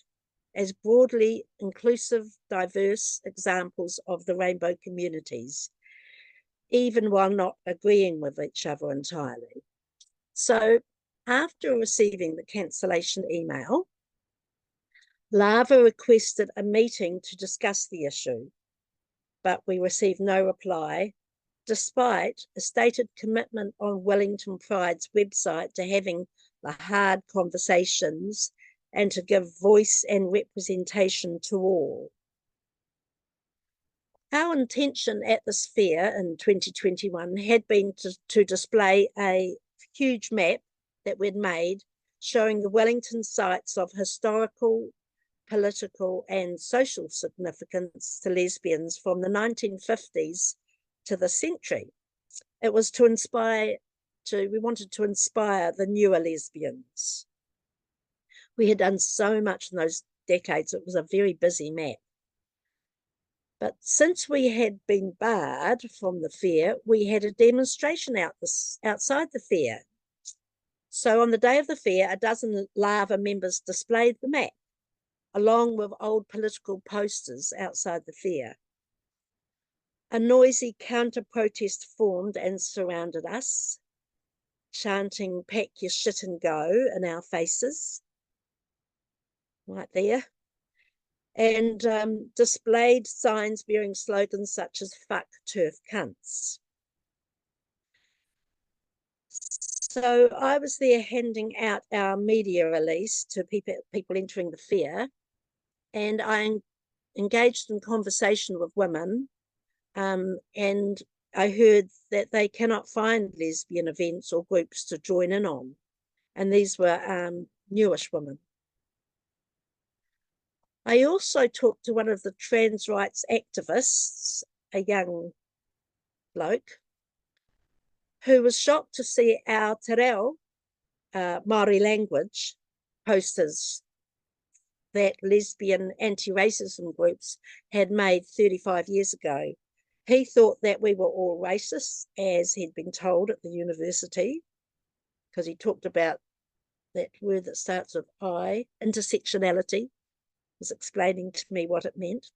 as broadly inclusive, diverse examples of the rainbow communities, even while not agreeing with each other entirely. So after receiving the cancellation email, Lava requested a meeting to discuss the issue, but we received no reply, despite a stated commitment on Wellington Pride's website to having the hard conversations and to give voice and representation to all. Our intention at this fair in 2021 had been to display a huge map that we'd made showing the Wellington sites of historical, political and social significance to lesbians from the 1950s to the century. It was to inspire, we wanted to inspire the newer lesbians. We had done so much in those decades, it was a very busy map. But since we had been barred from the fair, we had a demonstration outside the fair. So on the day of the fair, a dozen Lava members displayed the map, along with old political posters outside the fair. A noisy counter-protest formed and surrounded us, chanting, "Pack your shit and go," in our faces. Right there. and displayed signs bearing slogans such as "fuck turf cunts." So I was there handing out our media release to people entering the fair, and I engaged in conversation with women, and I heard that they cannot find lesbian events or groups to join in on, and these were newish women. I also talked to one of the trans rights activists, a young bloke, who was shocked to see our te reo, Māori language, posters that lesbian anti-racism groups had made 35 years ago. He thought that we were all racist, as he'd been told at the university, because he talked about that word that starts with I, intersectionality, was explaining to me what it meant.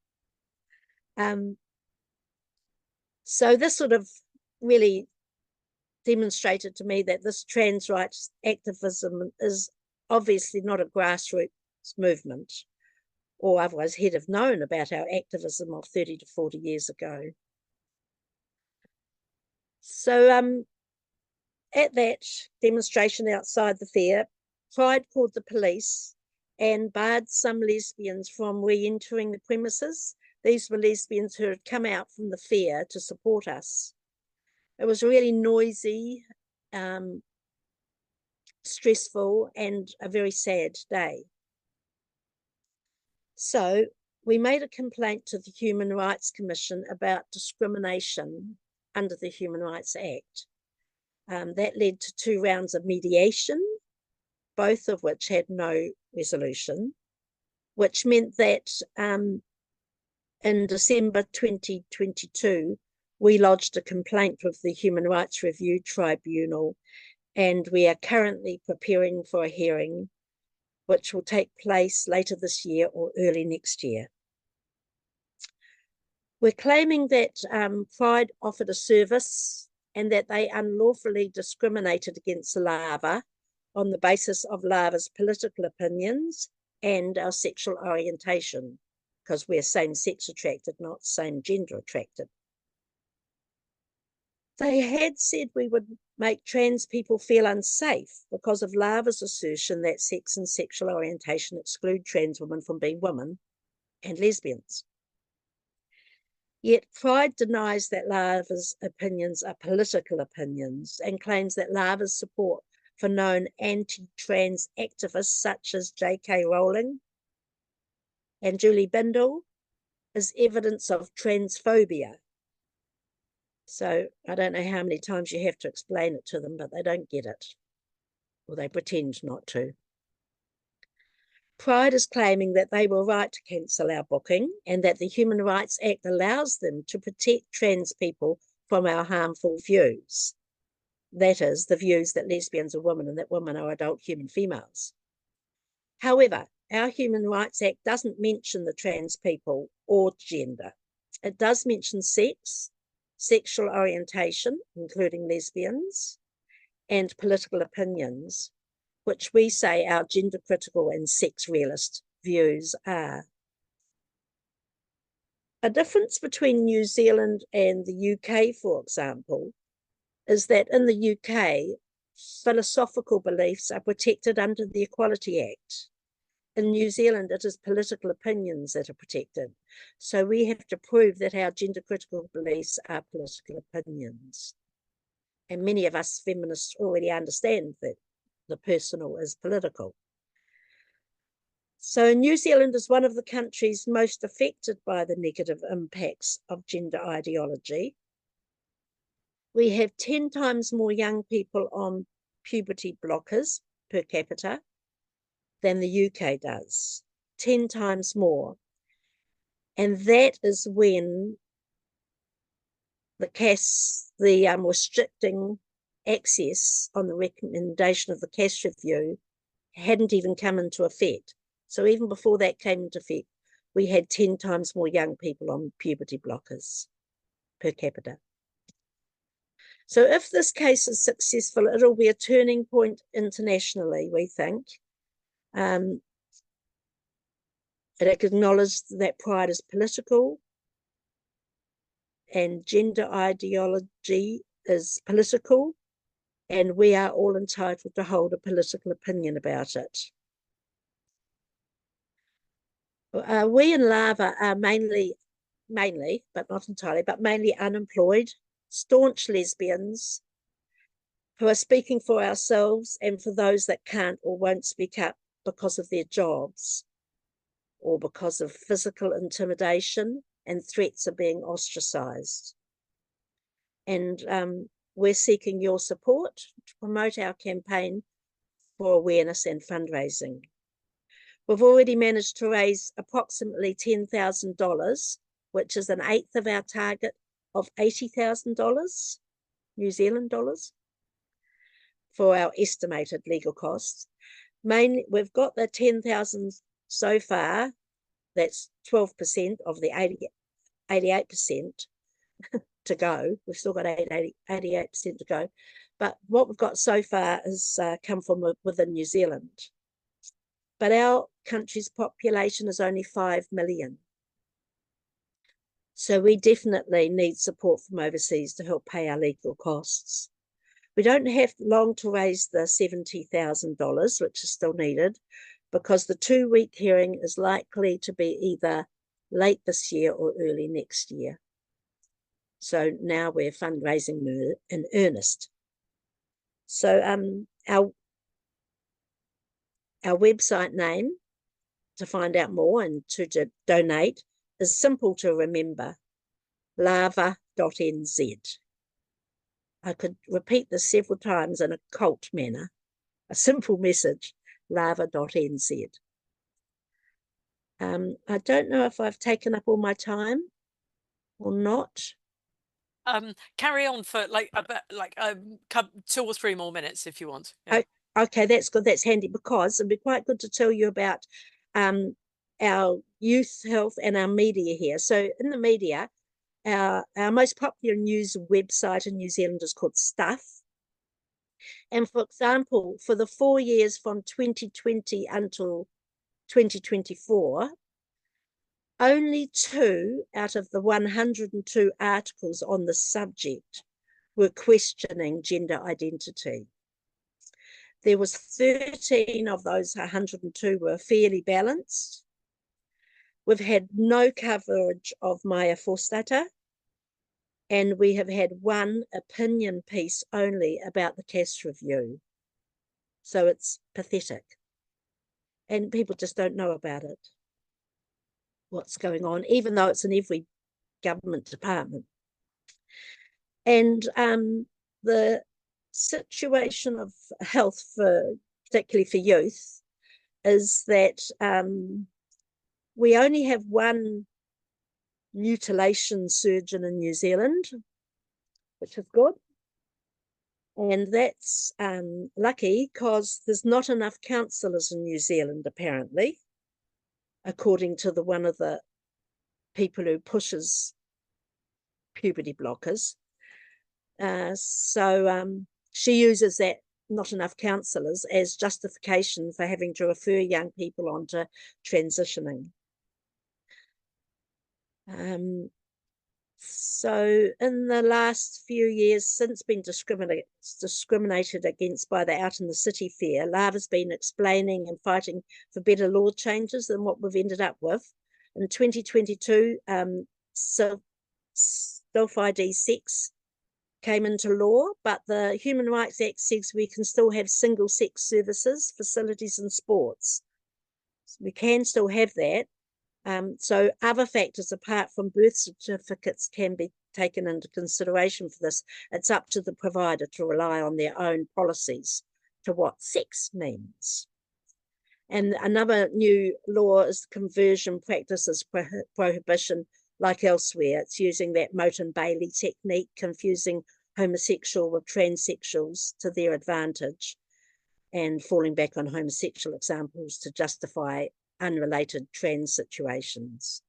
So this sort of really demonstrated to me that this trans rights activism is obviously not a grassroots movement, or otherwise he'd have known about our activism of 30 to 40 years ago. So at that demonstration outside the fair, Pride called the police and barred some lesbians from re-entering the premises. These were lesbians who had come out from the fair to support us. It was a really noisy, stressful, and a very sad day. So we made a complaint to the Human Rights Commission about discrimination under the Human Rights Act. That led to 2 rounds of mediation, both of which had no resolution, which meant that in December 2022, we lodged a complaint with the Human Rights Review Tribunal, and we are currently preparing for a hearing which will take place later this year or early next year. We're claiming that Pride offered a service and that they unlawfully discriminated against Lava on the basis of Lava's political opinions and our sexual orientation, because we're same-sex attracted, not same-gender attracted. They had said we would make trans people feel unsafe because of Lava's assertion that sex and sexual orientation exclude trans women from being women and lesbians. Yet Pride denies that Lava's opinions are political opinions and claims that Lava's support for known anti-trans activists such as J.K. Rowling and Julie Bindel is evidence of transphobia. So I don't know how many times you have to explain it to them, but they don't get it, or they pretend not to. Pride is claiming that they were right to cancel our booking and that the Human Rights Act allows them to protect trans people from our harmful views. That is, the views that lesbians are women and that women are adult human females. However, our Human Rights Act doesn't mention the trans people or gender. It does mention sex, sexual orientation, including lesbians, and political opinions, which we say our gender critical and sex realist views are. A difference between New Zealand and the UK, for example, is that in the UK, philosophical beliefs are protected under the Equality Act. In New Zealand, it is political opinions that are protected. So we have to prove that our gender critical beliefs are political opinions. And many of us feminists already understand that the personal is political. So New Zealand is one of the countries most affected by the negative impacts of gender ideology. We have 10 times more young people on puberty blockers per capita than the UK does, 10 times more. And that is when the restricting access on the recommendation of the Cass Review hadn't even come into effect. So even before that came into effect, we had 10 times more young people on puberty blockers per capita. So if this case is successful, it'll be a turning point internationally, we think. It acknowledged that pride is political and gender ideology is political, and we are all entitled to hold a political opinion about it. We in Lava are mainly, but not entirely, but mainly unemployed, staunch lesbians who are speaking for ourselves and for those that can't or won't speak up because of their jobs or because of physical intimidation and threats of being ostracized. And we're seeking your support to promote our campaign for awareness and fundraising. We've already managed to raise approximately $10,000, which is an eighth of our target of $80,000 New Zealand dollars for our estimated legal costs. Mainly, we've got the 10,000 so far. That's 12% of the 88% to go. We've still got 88% to go. But what we've got so far has come from within New Zealand. But our country's population is only 5 million. So we definitely need support from overseas to help pay our legal costs. We don't have long to raise the $70,000, which is still needed, because the 2-week hearing is likely to be either late this year or early next year. So now we're fundraising in earnest. So our website name to find out more and to donate is simple to remember, lava.nz. I could repeat this several times in a cult manner, a simple message, lava.nz. I don't know if I've taken up all my time or not. Carry on for like 2 or 3 more minutes if you want. Yeah. Okay, that's good. That's handy, because it'd be quite good to tell you about our youth health and our media here. So in the media, our most popular news website in New Zealand is called Stuff. And for example, for the 4 years from 2020 until 2024, only 2 out of the 102 articles on the subject were questioning gender identity. There was 13 of those 102 were fairly balanced. We've had no coverage of Maya Forstater, and we have had 1 opinion piece only about the Cass Review. So it's pathetic. And people just don't know about it, what's going on, even though it's in every government department. And the situation of health, particularly for youth, is that we only have 1 mutilation surgeon in New Zealand, which is good. And that's lucky, because there's not enough counsellors in New Zealand, apparently, according to one of the people who pushes puberty blockers. So she uses that not enough counsellors as justification for having to refer young people on to transitioning. So in the last few years, since being discriminated against by the Out in the City Fair, Lava's been explaining and fighting for better law changes than what we've ended up with. In 2022, self-ID sex came into law, but the Human Rights Act says we can still have single-sex services, facilities and sports. So we can still have that. So other factors apart from birth certificates can be taken into consideration for this. It's up to the provider to rely on their own policies to what sex means. And another new law is conversion practices prohibition, like elsewhere. It's using that Moat and Bailey technique, confusing homosexual with transsexuals to their advantage and falling back on homosexual examples to justify unrelated trans situations.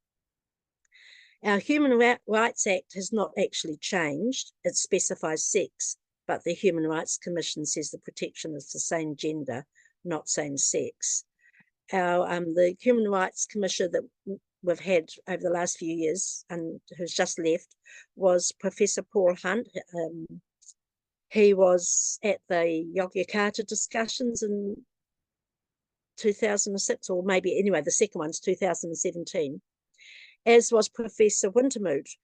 Our Human Rights Act has not actually changed. It specifies sex, but the Human Rights Commission says the protection is the same gender, not same sex. the Human Rights Commissioner that we've had over the last few years and who's just left was Professor Paul Hunt. He was at the Yogyakarta discussions in 2006, or maybe anyway, the second one's 2017, as was Professor Wintermuth,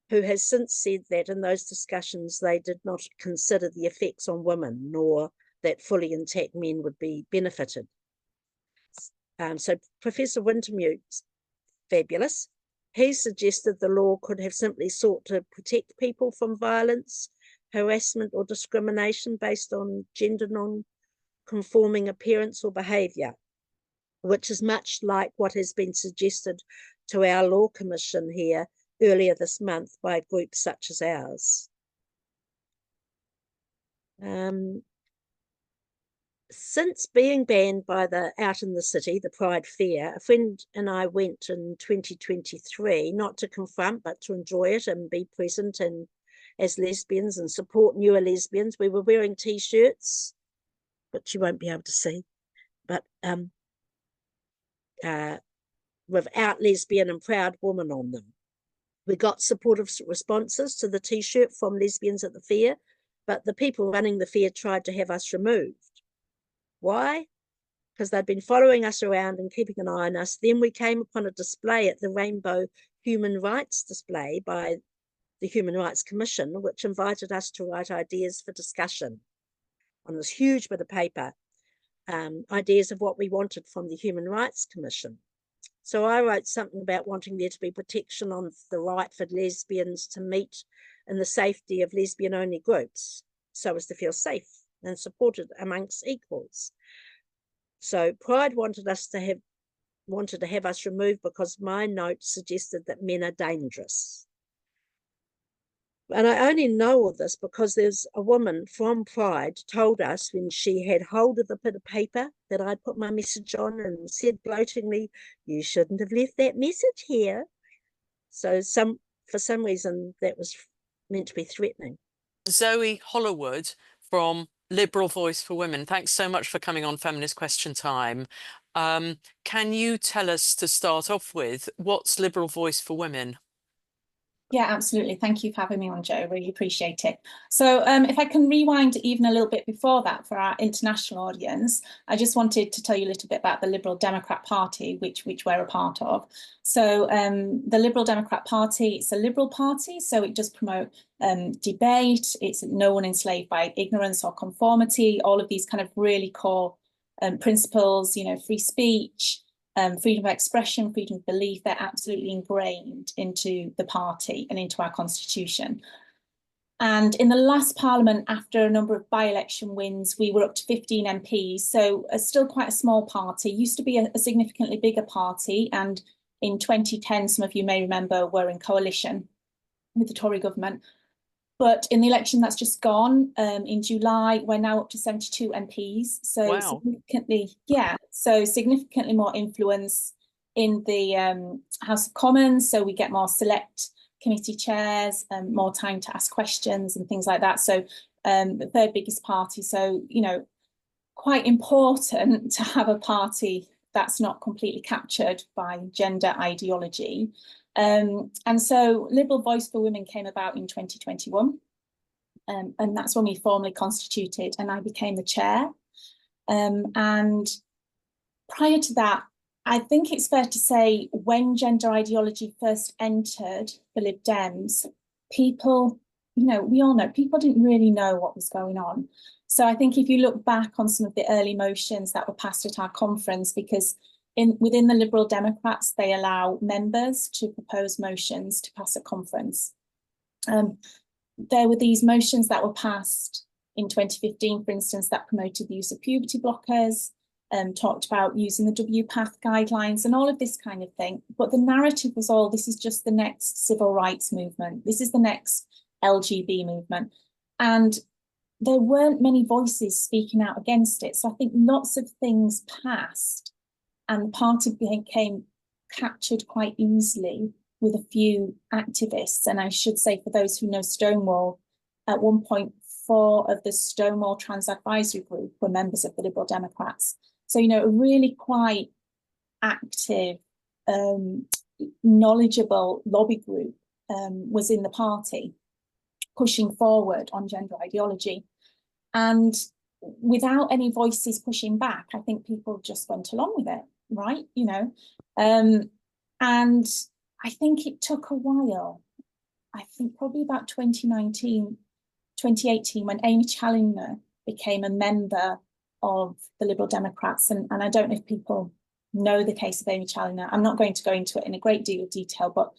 who has since said that in those discussions they did not consider the effects on women, nor that fully intact men would be benefited. So Professor Wintermuth's fabulous. He suggested the law could have simply sought to protect people from violence, harassment or discrimination based on gender non-conforming appearance or behaviour, which is much like what has been suggested to our Law Commission here earlier this month by groups such as ours. Since being banned by the Out in the City, the Pride Fair, a friend and I went in 2023, not to confront, but to enjoy it and be present and as lesbians and support newer lesbians. We were wearing T-shirts, which you won't be able to see, but with Out Lesbian and Proud Woman on them. We got supportive responses to the T-shirt from lesbians at the fair, but the people running the fair tried to have us removed. Why? Because they'd been following us around and keeping an eye on us. Then we came upon a display at the Rainbow Human Rights display by the Human Rights Commission, which invited us to write ideas for discussion on this huge bit of paper, ideas of what we wanted from the Human Rights Commission. So I wrote something about wanting there to be protection on the right for lesbians to meet in the safety of lesbian-only groups, so as to feel safe and supported amongst equals. So Pride wanted to have us removed because my note suggested that men are dangerous. And I only know all this because there's a woman from Pride told us when she had hold of the bit of paper that I'd put my message on and said gloatingly, "You shouldn't have left that message here." So for some reason that was meant to be threatening. Zoe Hollowood from Liberal Voice for Women, thanks so much for coming on Feminist Question Time. Can you tell us, to start off with, what's Liberal Voice for Women? Yeah, absolutely. Thank you for having me on, Jo. Really appreciate it. So if I can rewind even a little bit before that for our international audience, I just wanted to tell you a little bit about the Liberal Democrat Party, which we're a part of. So the Liberal Democrat Party, it's a liberal party, so it does promote debate. It's no one enslaved by ignorance or conformity, all of these kind of really core principles, you know, free speech, freedom of expression, freedom of belief, they're absolutely ingrained into the party and into our constitution. And in the last parliament, after a number of by-election wins, we were up to 15 MPs, so still quite a small party. Used to be a significantly bigger party, and in 2010, some of you may remember, were in coalition with the Tory government. But in the election that's just gone, in July, we're now up to 72 MPs. So wow. significantly more influence in the House of Commons. So we get more select committee chairs, more time to ask questions and things like that. So the third biggest party. So, you know, quite important to have a party that's not completely captured by gender ideology. And so Liberal Voice for Women came about in 2021. And that's when we formally constituted and I became the chair. And prior to that, I think it's fair to say when gender ideology first entered the Lib Dems, people, you know, we all know, people didn't really know what was going on. So I think if you look back on some of the early motions that were passed at our conference, because within the Liberal Democrats, they allow members to propose motions to pass a conference. There were these motions that were passed in 2015, for instance, that promoted the use of puberty blockers, talked about using the WPATH guidelines and all of this kind of thing. But the narrative was all, this is just the next civil rights movement. This is the next LGB movement. And there weren't many voices speaking out against it. So I think lots of things passed and the party became captured quite easily with a few activists. And I should say, for those who know Stonewall, at one point, 4 of the Stonewall Trans Advisory Group were members of the Liberal Democrats. So, you know, a really quite active, knowledgeable lobby group was in the party, pushing forward on gender ideology. And without any voices pushing back, I think people just went along with it, right? You know, and I think it took a while. I think probably about 2019, 2018, when Amy Challoner became a member of the Liberal Democrats. And I don't know if people know the case of Amy Challoner. I'm not going to go into it in a great deal of detail, but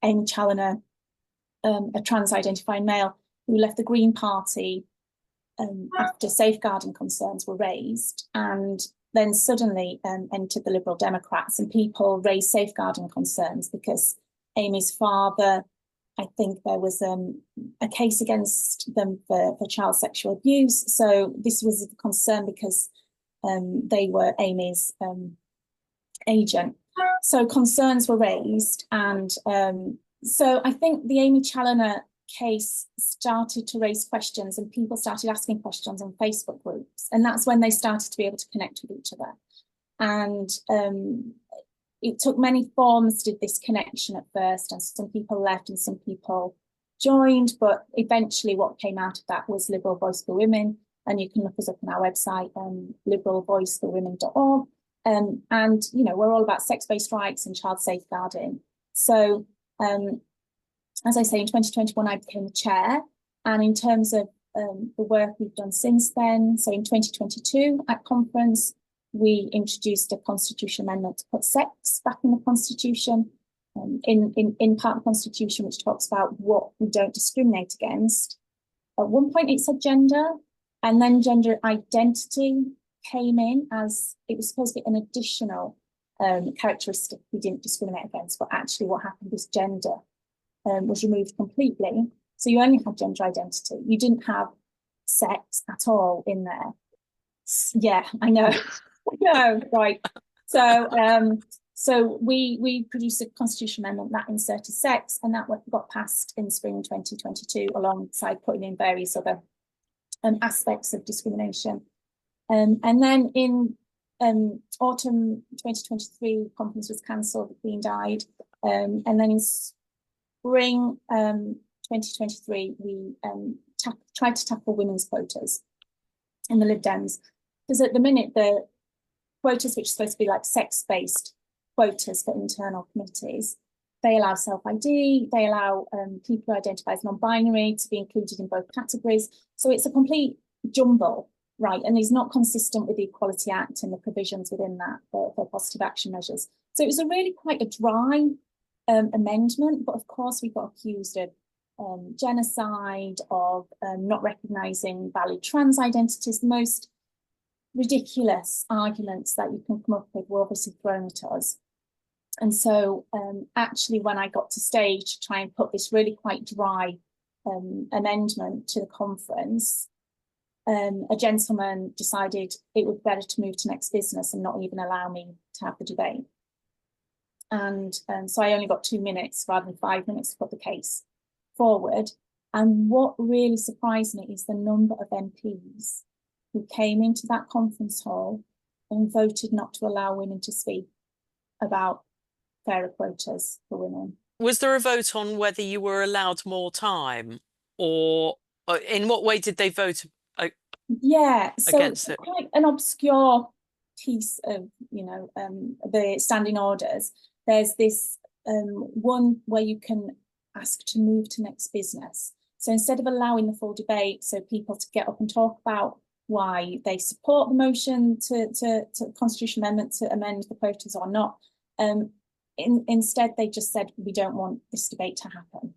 Amy Challoner, a trans-identifying male who left the Green Party after safeguarding concerns were raised, and then suddenly entered the Liberal Democrats, and people raised safeguarding concerns because Amy's father, I think there was a case against them for child sexual abuse. So this was a concern because they were Amy's agent. So concerns were raised, and so I think the Amy Challoner case started to raise questions, and people started asking questions on Facebook groups, and that's when they started to be able to connect with each other. And it took many forms to do this connection at first, and some people left and some people joined, but eventually what came out of that was Liberal Voice for Women, and you can look us up on our website, liberalvoiceforwomen.org. And you know, we're all about sex-based rights and child safeguarding. So as I say, in 2021 I became the chair, and in terms of the work we've done since then, so in 2022 at conference we introduced a constitution amendment to put sex back in the constitution, in part of the constitution, which talks about what we don't discriminate against. At one point it said gender, and then gender identity came in as it was supposed to be an additional characteristic we didn't discriminate against, but actually what happened was gender was removed completely. So you only had gender identity. You didn't have sex at all in there. Yeah, I know. No, right. So so we produced a constitutional amendment that inserted sex, and that got passed in spring 2022 alongside putting in various other aspects of discrimination. And then in autumn 2023, conference was cancelled, the Queen died, and then in spring 2023 we tried to tackle women's quotas in the Lib Dems, because at the minute the quotas, which are supposed to be like sex-based quotas for internal committees, they allow self-ID, they allow people who identify as non-binary to be included in both categories. So it's a complete jumble, right? And is not consistent with the Equality Act and the provisions within that for positive action measures. So it was a really quite a dry amendment, but of course we got accused of genocide, of not recognising valid trans identities. The most ridiculous arguments that you can come up with were obviously thrown at us. And so actually when I got to stage to try and put this really quite dry amendment to the conference, a gentleman decided it would be better to move to next business and not even allow me to have the debate. And so I only got 2 minutes rather than 5 minutes to put the case forward. And what really surprised me is the number of MPs who came into that conference hall and voted not to allow women to speak about fairer quotas for women. Was there a vote on whether you were allowed more time, or in what way did they vote yeah, so against it? Quite an obscure piece of, you know, the standing orders. There's this one where you can ask to move to next business. So instead of allowing the full debate, so people to get up and talk about why they support the motion to constitutional amendment to amend the quotas or not, instead they just said, we don't want this debate to happen.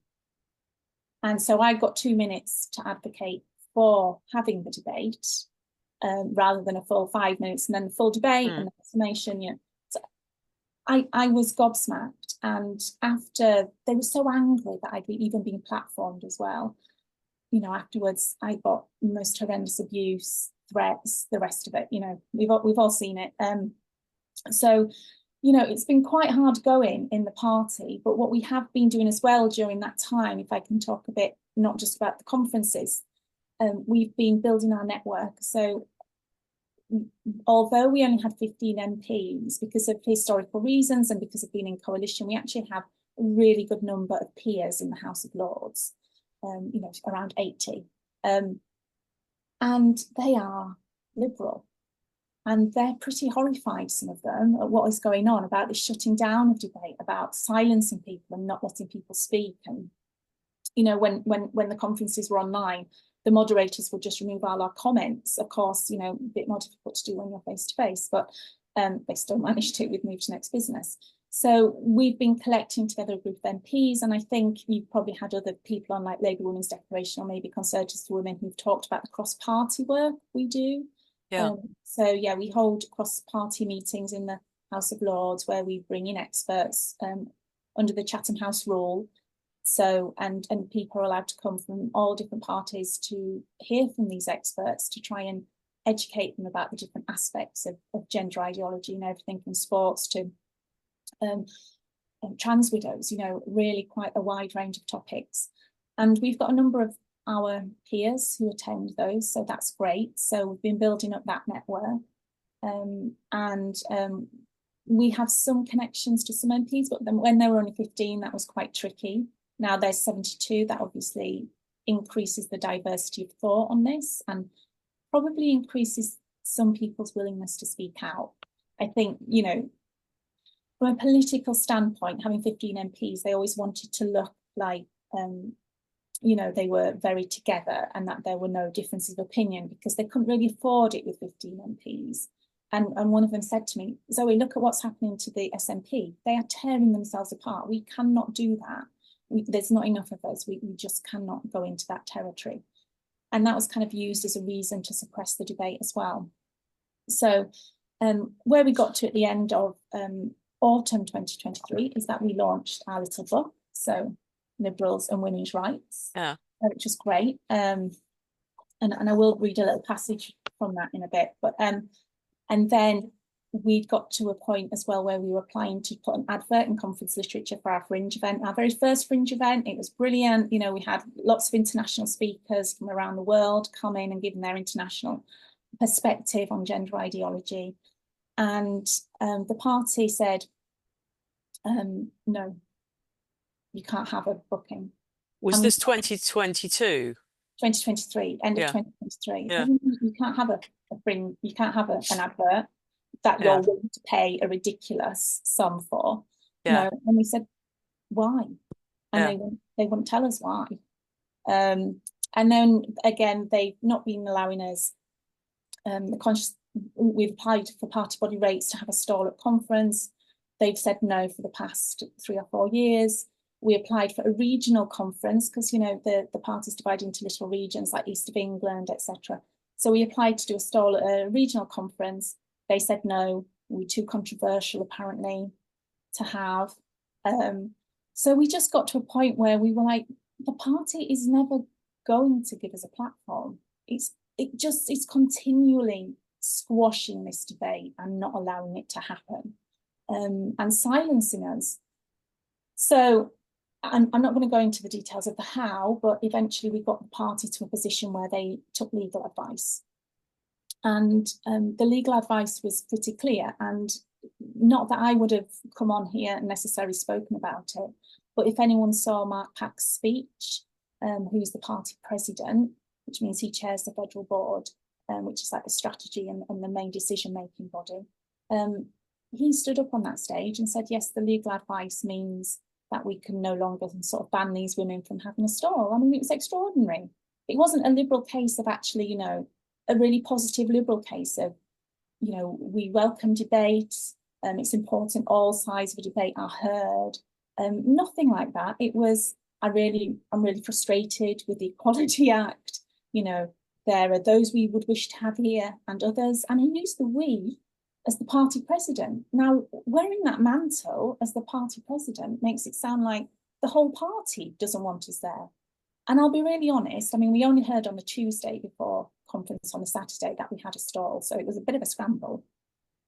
And so I got 2 minutes to advocate for having the debate rather than a full 5 minutes and then the full debate and the explanation. Yeah. So I was gobsmacked, and after they were so angry that I'd even been platformed as well. You know, afterwards I got most horrendous abuse, threats, the rest of it. You know, we've all seen it. So, you know, it's been quite hard going in the party, but what we have been doing as well during that time, if I can talk a bit, not just about the conferences, we've been building our network. So although we only had 15 MPs, because of historical reasons and because of being in coalition, we actually have a really good number of peers in the House of Lords, you know, around 80. And they are Liberal. And they're pretty horrified, some of them, at what is going on, about this shutting down of debate, about silencing people and not letting people speak. And, you know, when the conferences were online, the moderators would just remove all our comments. Of course, you know, a bit more difficult to do when you're face to face, but they still managed to. We've moved to next business. So we've been collecting together a group of MPs, and I think you've probably had other people on, like Labour Women's Declaration, or maybe Conservatives for Women, who've talked about the cross-party work we do. Yeah. So yeah, we hold cross-party meetings in the House of Lords where we bring in experts under the Chatham House rule. So and people are allowed to come from all different parties to hear from these experts, to try and educate them about the different aspects of gender ideology, and everything from sports to trans widows, you know, really quite a wide range of topics. And we've got a number of our peers who attend those, so that's great. So we've been building up that network, and we have some connections to some MPs, but then when there were only 15, that was quite tricky. Now there's 72, that obviously increases the diversity of thought on this, and probably increases some people's willingness to speak out. I think, you know, from a political standpoint, having 15 MPs, they always wanted to look like, you know, they were very together and that there were no differences of opinion, because they couldn't really afford it with 15 MPs. And one of them said to me, Zoe, look at what's happening to the SNP. They are tearing themselves apart. We cannot do that. There's not enough of us. We just cannot go into that territory. And that was kind of used as a reason to suppress the debate as well. So where we got to at the end of autumn 2023 is that we launched our little book, so Liberals and Women's Rights, which was great. And I will read a little passage from that in a bit. But and then we got to a point as well where we were applying to put an advert in conference literature for our Fringe event. Our very first Fringe event, it was brilliant. You know, we had lots of international speakers from around the world come in and giving their international perspective on gender ideology. And the party said, no, you can't have a booking. Was this 2022? 2023, end of 2023. Yeah. You can't have a Fringe, you can't have an advert that you're willing to pay a ridiculous sum for. No, and we said, why? And they wouldn't tell us why. And then again, they've not been allowing us we've applied for party body rates to have a stall at conference. They've said no for the past 3 or 4 years. We applied for a regional conference because, you know, the party's divided into little regions like East of England, etc. So we applied to do a stall at a regional conference. They said no, we were too controversial apparently to have. So we just got to a point where we were like, the party is never going to give us a platform. It's continually squashing this debate and not allowing it to happen, and silencing us. So I'm not going to go into the details of the how, but eventually we got the party to a position where they took legal advice. And the legal advice was pretty clear, and not that I would have come on here and necessarily spoken about it, but if anyone saw Mark Pack's speech, who's the party president, which means he chairs the federal board, which is like the strategy and the main decision-making body, he stood up on that stage and said, yes, the legal advice means that we can no longer sort of ban these women from having a stall. I mean, it was extraordinary. It wasn't a Liberal case of actually, you know, a really positive Liberal case of, you know, we welcome debate, it's important all sides of a debate are heard, nothing like that. It was, I'm really frustrated with the Equality Act, you know, there are those we would wish to have here and others, and he used the we as the party president. Now, wearing that mantle as the party president makes it sound like the whole party doesn't want us there. And I'll be really honest, I mean, we only heard on the Tuesday before conference on the Saturday that we had a stall, so it was a bit of a scramble.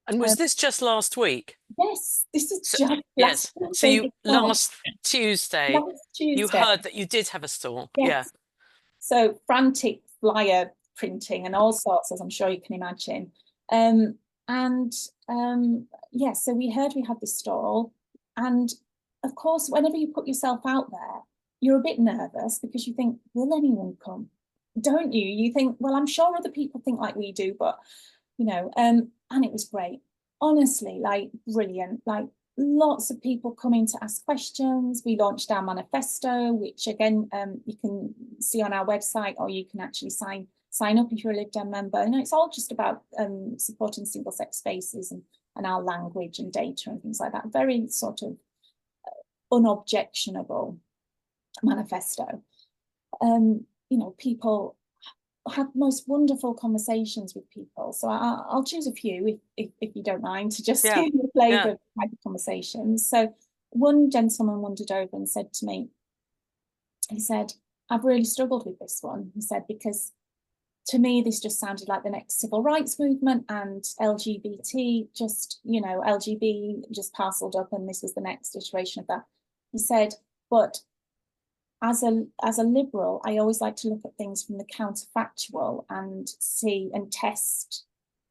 And was this just last week? Yes, this is just yes. So you last Tuesday, you heard that you did have a stall. Yes. Yeah. So frantic flyer printing and all sorts, as I'm sure you can imagine. Yeah, so we heard we had this stall, and of course, whenever you put yourself out there, you're a bit nervous because you think, will anyone come? Don't you? You think, well, I'm sure other people think like we do, but you know, and it was great. Honestly, like brilliant, like lots of people coming to ask questions. We launched our manifesto, which again, you can see on our website, or you can actually sign up if you're a Lib Dem member. And it's all just about supporting single sex spaces and our language and data and things like that. Very sort of unobjectionable manifesto. You know, people had most wonderful conversations with people. So I'll choose a few if you don't mind, to just give you a flavour of the type of conversations. So one gentleman wandered over and said to me, he said, I've really struggled with this one. He said, because to me, this just sounded like the next civil rights movement, and LGBT just, you know, LGB just parcelled up, and this was the next iteration of that. He said, but as a liberal, I always like to look at things from the counterfactual and see and test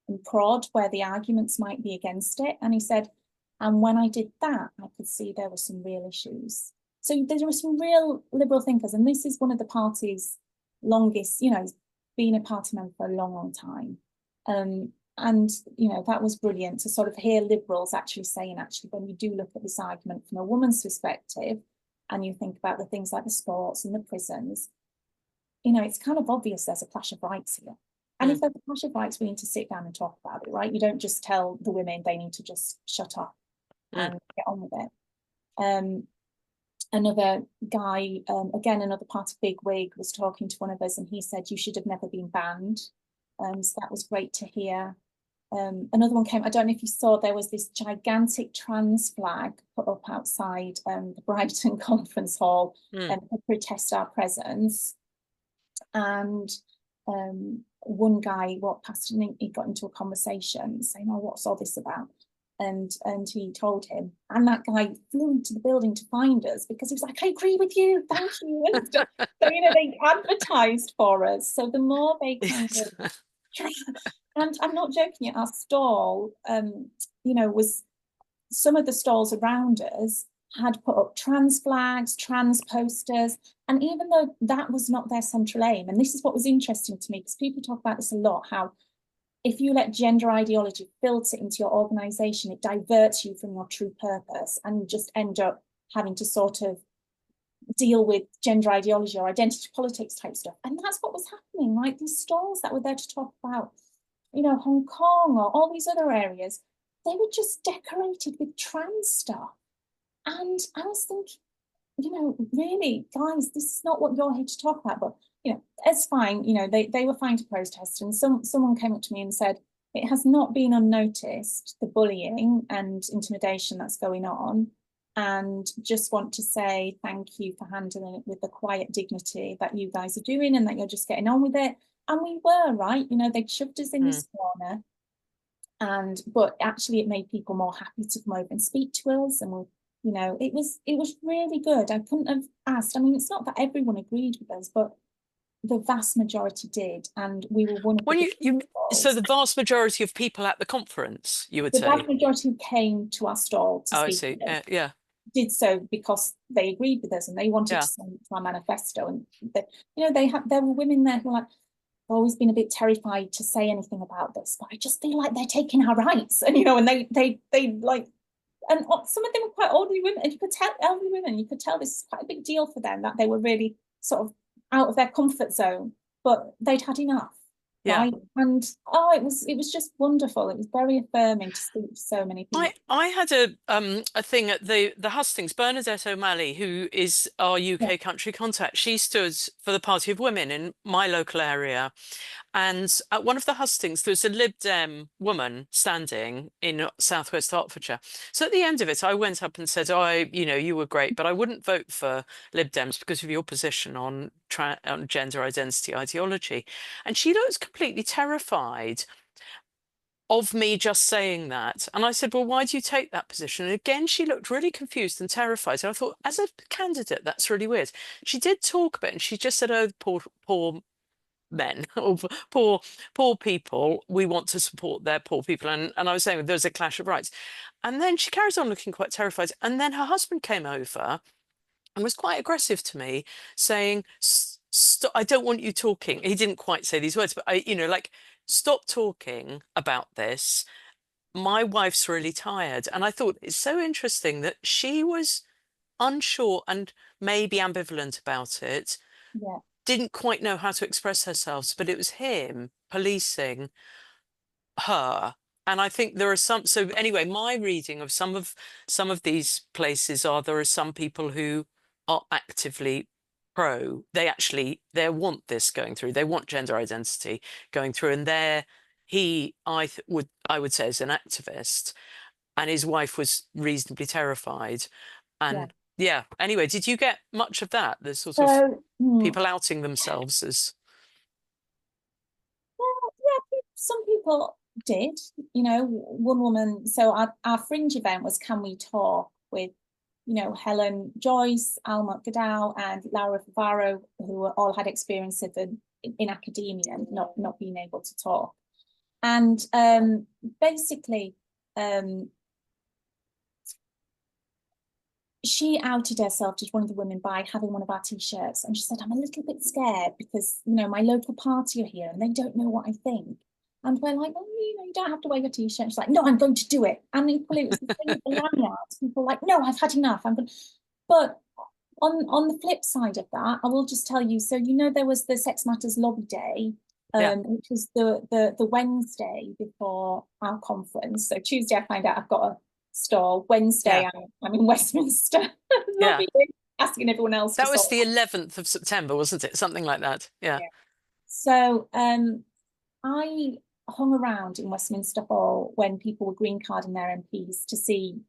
and prod where the arguments might be against it. And he said, and when I did that, I could see there were some real issues. So there were some real liberal thinkers, and this is one of the party's longest, you know, been a party member for a long, long time. And, you know, that was brilliant to sort of hear liberals actually saying, actually, when you do look at this argument from a woman's perspective, and you think about the things like the sports and the prisons, you know, it's kind of obvious there's a clash of rights here. And if there's a clash of rights, we need to sit down and talk about it, right? You don't just tell the women they need to just shut up and get on with it. Another guy, again, another part of Big Wig, was talking to one of us, and he said, you should have never been banned. So that was great to hear. Another one came, I don't know if you saw, there was this gigantic trans flag put up outside the Brighton Conference Hall to protest our presence. And one guy walked past and he got into a conversation saying, oh, what's all this about? And he told him, and that guy flew into the building to find us because he was like, I agree with you, thank you. And stuff. So, you know, they advertised for us. So the more they kind of try, and I'm not joking, our stall, you know, was, some of the stalls around us had put up trans flags, trans posters, and even though that was not their central aim, and this is what was interesting to me, because people talk about this a lot, how if you let gender ideology filter into your organisation, it diverts you from your true purpose, and you just end up having to sort of deal with gender ideology or identity politics type stuff. And that's what was happening, right? These stalls that were there to talk about, you know, Hong Kong or all these other areas, they were just decorated with trans stuff. And I was thinking, you know, really, guys, this is not what you're here to talk about. But, you know, it's fine. You know, they were fine to protest. And someone came up to me and said, it has not been unnoticed, the bullying and intimidation that's going on. And just want to say thank you for handling it with the quiet dignity that you guys are doing, and that you're just getting on with it. And we were, right? You know, they shoved us in this corner. But actually it made people more happy to come over and speak to us. And, you know, it was really good. I couldn't have asked. I mean, it's not that everyone agreed with us, but the vast majority did. And we were one of the so the vast majority of people at the conference, you would say? The vast majority who came to our stall to speak I see. with us, yeah. did so because they agreed with us and they wanted to send it to our manifesto. And they, you know, there were women there who were like, I've always been a bit terrified to say anything about this, but I just feel like they're taking our rights. And, you know, and they like, and some of them were quite elderly women, and you could tell, elderly women, you could tell this is quite a big deal for them, that they were really sort of out of their comfort zone, but they'd had enough. Right? And it was just wonderful. It was very affirming to speak to so many people. I had a thing at the hustings. Bernadette O'Malley, who is our UK country contact, she stood for the Party of Women in my local area. And at one of the hustings, there was a Lib Dem woman standing in southwest Hertfordshire. So at the end of it, I went up and said, you know, you were great, but I wouldn't vote for Lib Dems because of your position on gender identity ideology. And she looked completely terrified of me just saying that. And I said, well, why do you take that position? And again, she looked really confused and terrified. And I thought, as a candidate, that's really weird. She did talk a bit, and she just said, oh, poor men or poor people. We want to support their poor people. And I was saying there's a clash of rights. And then she carries on looking quite terrified. And then her husband came over and was quite aggressive to me, saying, "Stop, I don't want you talking." He didn't quite say these words, but like, "Stop talking about this. My wife's really tired." And I thought it's so interesting that she was unsure and maybe ambivalent about it. Yeah. Didn't quite know how to express herself, but it was him policing her. And I think there are some, so anyway, my reading of some of these places are, there are some people who are actively pro, they want this going through, they want gender identity going through, and I would say is an activist, and his wife was reasonably terrified. And yeah, anyway, did you get much of that? The sort of people outing themselves as... Well, yeah, some people did. One woman, so our fringe event was Can We Talk, with Helen Joyce, Alma Gadao and Laura Favaro, who all had experience of in academia and not being able to talk. And basically she outed herself to one of the women by having one of our t-shirts, and she said, "I'm a little bit scared because my local party are here and they don't know what I think." And we're like, "Oh, you don't have to wear your t-shirt." She's like, "No, I'm going to do it." And equally, it was the thing with the lanyards. People were like, "No, I've had enough. I'm going." But on the flip side of that, I will just tell you. So there was the Sex Matters Lobby Day, which was the Wednesday before our conference. So Tuesday, I find out I've got a stall. Wednesday, I'm in Westminster lobbying, asking everyone else. That was the 11th of September, wasn't it? Something like that. Yeah. So I hung around in Westminster Hall when people were green carding their MPs to see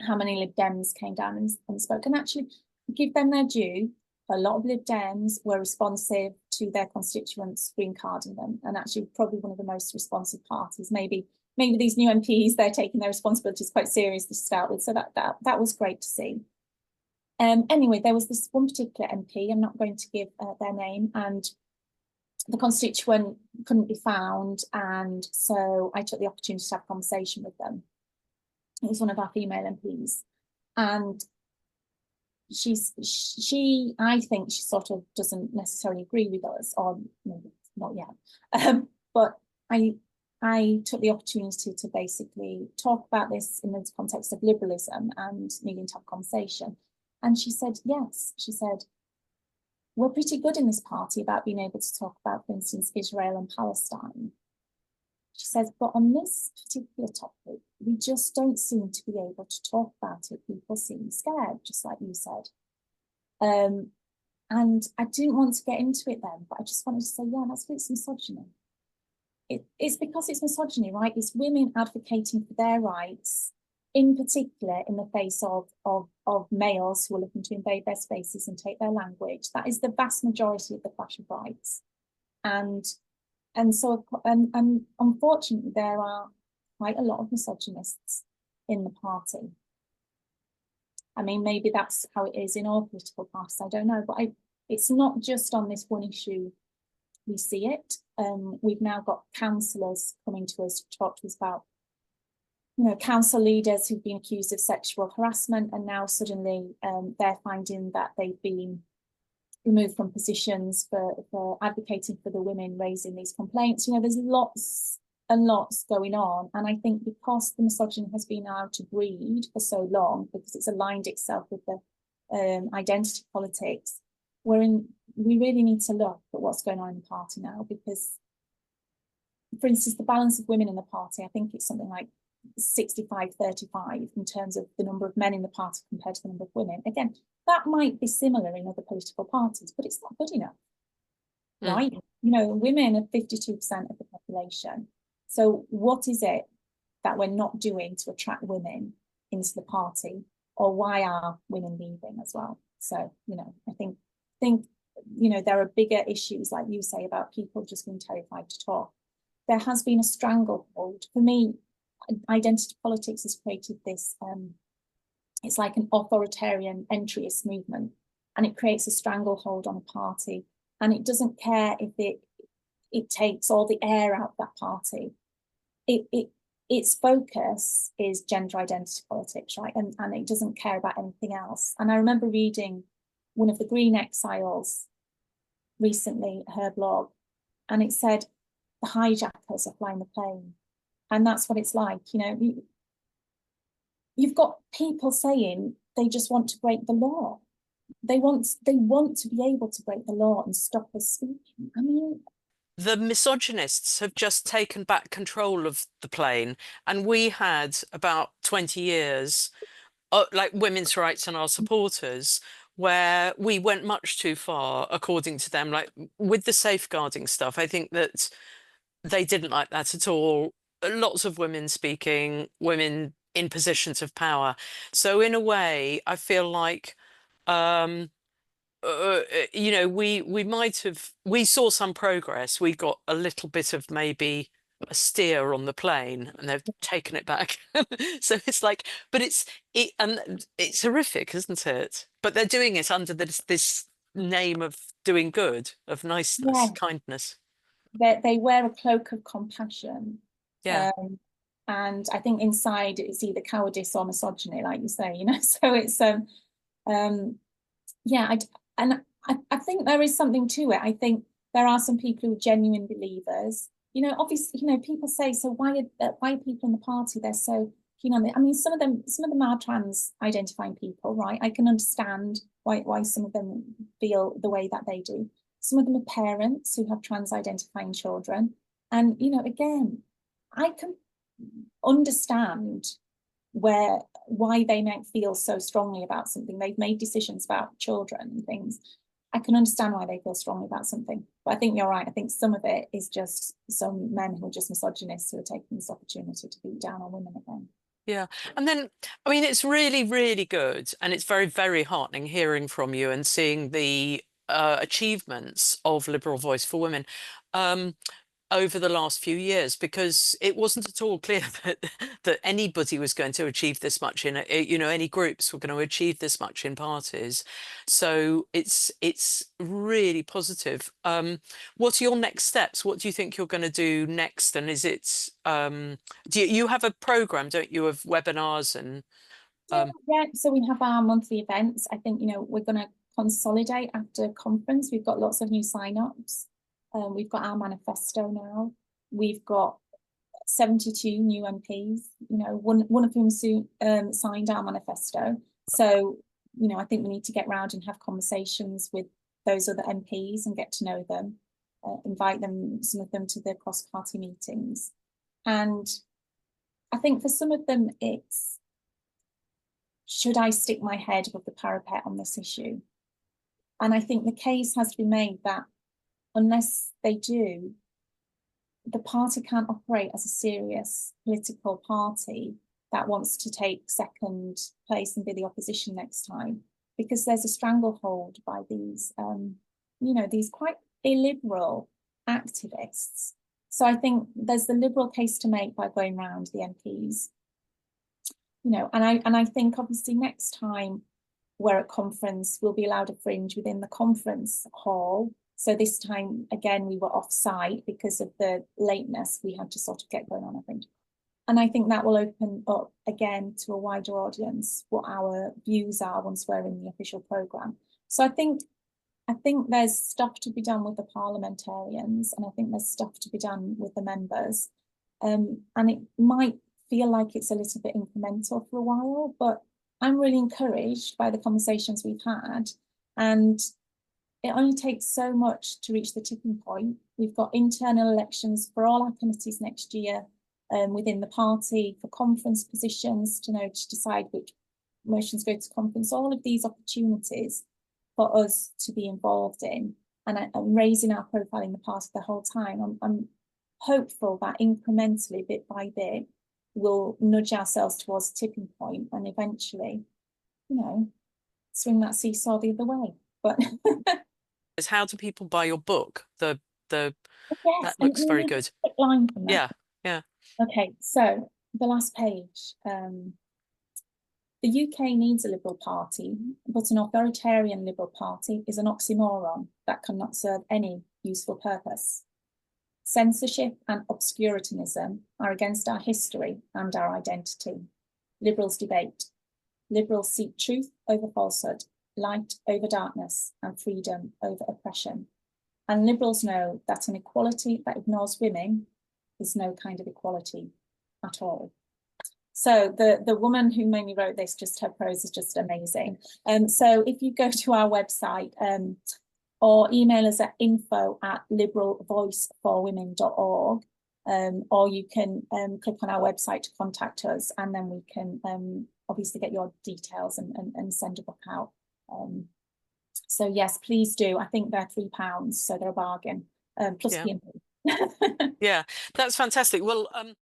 how many Lib Dems came down and spoke. And actually, give them their due, a lot of Lib Dems were responsive to their constituents green carding them, and actually probably one of the most responsive parties. Maybe these new MPs, they're taking their responsibilities quite seriously to start with. So that was great to see. Anyway, there was this one particular MP, I'm not going to give their name, and the constituent couldn't be found. And so I took the opportunity to have a conversation with them. It was one of our female MPs. And I think she sort of doesn't necessarily agree with us, or maybe not yet. But I took the opportunity to basically talk about this in the context of liberalism and needing to have a conversation. And she said, yes, she said, "We're pretty good in this party about being able to talk about, for instance, Israel and Palestine." She says, "But on this particular topic, we just don't seem to be able to talk about it. People seem scared," just like you said. And I didn't want to get into it then, but I just wanted to say, yeah, that's because it's misogyny. It's because it's misogyny, right? It's women advocating for their rights, in particular in the face of males who are looking to invade their spaces and take their language. That is the vast majority of the clash of rights. And so unfortunately, there are quite a lot of misogynists in the party. I mean, maybe that's how it is in all political parties, I don't know, but it's not just on this one issue we see it. We've now got councillors coming to us to talk to us about, council leaders who've been accused of sexual harassment, and now suddenly they're finding that they've been removed from positions for advocating for the women raising these complaints. There's lots and lots going on, and I think because the misogyny has been out to breed for so long, because it's aligned itself with the identity politics, we really need to look at what's going on in the party now, because, for instance, the balance of women in the party, I think it's something like 65-35 in terms of the number of men in the party compared to the number of women. Again, that might be similar in other political parties, but it's not good enough, right? Women are 52% of the population. So what is it that we're not doing to attract women into the party, or why are women leaving as well? So, I think there are bigger issues, like you say, about people just being terrified to talk. There has been a stranglehold. For me, identity politics has created this, it's like an authoritarian entryist movement, and it creates a stranglehold on a party, and it doesn't care if it takes all the air out of that party. Its focus is gender identity politics, right? And it doesn't care about anything else. And I remember reading one of the Green Exiles recently, her blog, and it said the hijackers are flying the plane. And that's what it's like, you know. You've got people saying they just want to break the law. They want to be able to break the law and stop us speaking. I mean, the misogynists have just taken back control of the plane, and we had about 20 years like women's rights and our supporters, where we went much too far according to them, like with the safeguarding stuff. I think that they didn't like that at all. Lots of women speaking, women in positions of power. So in a way, I feel like you know, we saw some progress. We got a little bit of maybe a steer on the plane, and they've taken it back. So it's like, but it's horrific, isn't it? But they're doing it under this name of doing good, of niceness, kindness. They wear a cloak of compassion. Yeah. And I think inside it's either cowardice or misogyny, like you say, you know. So it's yeah, I think there is something to it. I think there are some people who are genuine believers. You know, obviously, you know, people say, so why are people in the party? They're so keen on it. I mean, some of them are trans identifying people, right? I can understand why some of them feel the way that they do. Some of them are parents who have trans identifying children. And, you know, again, I can understand why they might feel so strongly about something. They've made decisions about children and things. I can understand why they feel strongly about something. But I think you're right. I think some of it is just some men who are just misogynists who are taking this opportunity to beat down on women again. Yeah. And then, I mean, it's really, really good. And it's very, very heartening hearing from you and seeing the achievements of Liberal Voice for Women over the last few years, because it wasn't at all clear that anybody was going to achieve this much in, you know, any groups were going to achieve this much in parties. So it's really positive. What are your next steps? What do you think you're going to do next? And is it, do you have a program, don't you, of webinars and? Yeah, so we have our monthly events. I think, you know, we're going to consolidate after conference. We've got lots of new sign-ups. We've got our manifesto now. We've got 72 new MPs, you know, one of whom signed our manifesto. So, you know, I think we need to get round and have conversations with those other MPs and get to know them, invite them, some of them, to the cross-party meetings. And I think for some of them, it's, should I stick my head above the parapet on this issue? And I think the case has to be made that unless they do, the party can't operate as a serious political party that wants to take second place and be the opposition next time, because there's a stranglehold by these, you know, these quite illiberal activists. So I think there's the liberal case to make by going round the MPs, you know, and I think obviously next time we're at conference, we'll be allowed a fringe within the conference hall. So this time, again, we were off-site because of the lateness. We had to sort of get going on, I think. And I think that will open up, again, to a wider audience what our views are once we're in the official programme. So I think there's stuff to be done with the parliamentarians, and I think there's stuff to be done with the members. And it might feel like it's a little bit incremental for a while, but I'm really encouraged by the conversations we've had. And it only takes so much to reach the tipping point. We've got internal elections for all our committees next year within the party, for conference positions, to decide which motions go to conference, all of these opportunities for us to be involved in and raising our profile in the party the whole time. I'm hopeful that incrementally, bit by bit, we'll nudge ourselves towards a tipping point and eventually, you know, swing that seesaw the other way. But is how do people buy your book? Yes, that looks very good. Line from that. Yeah. Okay, so the last page. The UK needs a Liberal Party, but an authoritarian Liberal Party is an oxymoron that cannot serve any useful purpose. Censorship and obscurantism are against our history and our identity. Liberals debate. Liberals seek truth over falsehood, light over darkness, and freedom over oppression. And Liberals know that an equality that ignores women is no kind of equality at all. So the woman who mainly wrote this, just her prose is just amazing. So if you go to our website or email us at info@liberalvoiceforwomen.org, or you can click on our website to contact us, and then we can obviously get your details and send a book out. So yes, please do. I think they're £3, so they're a bargain, plus Yeah. P&P. Yeah, that's fantastic. Well,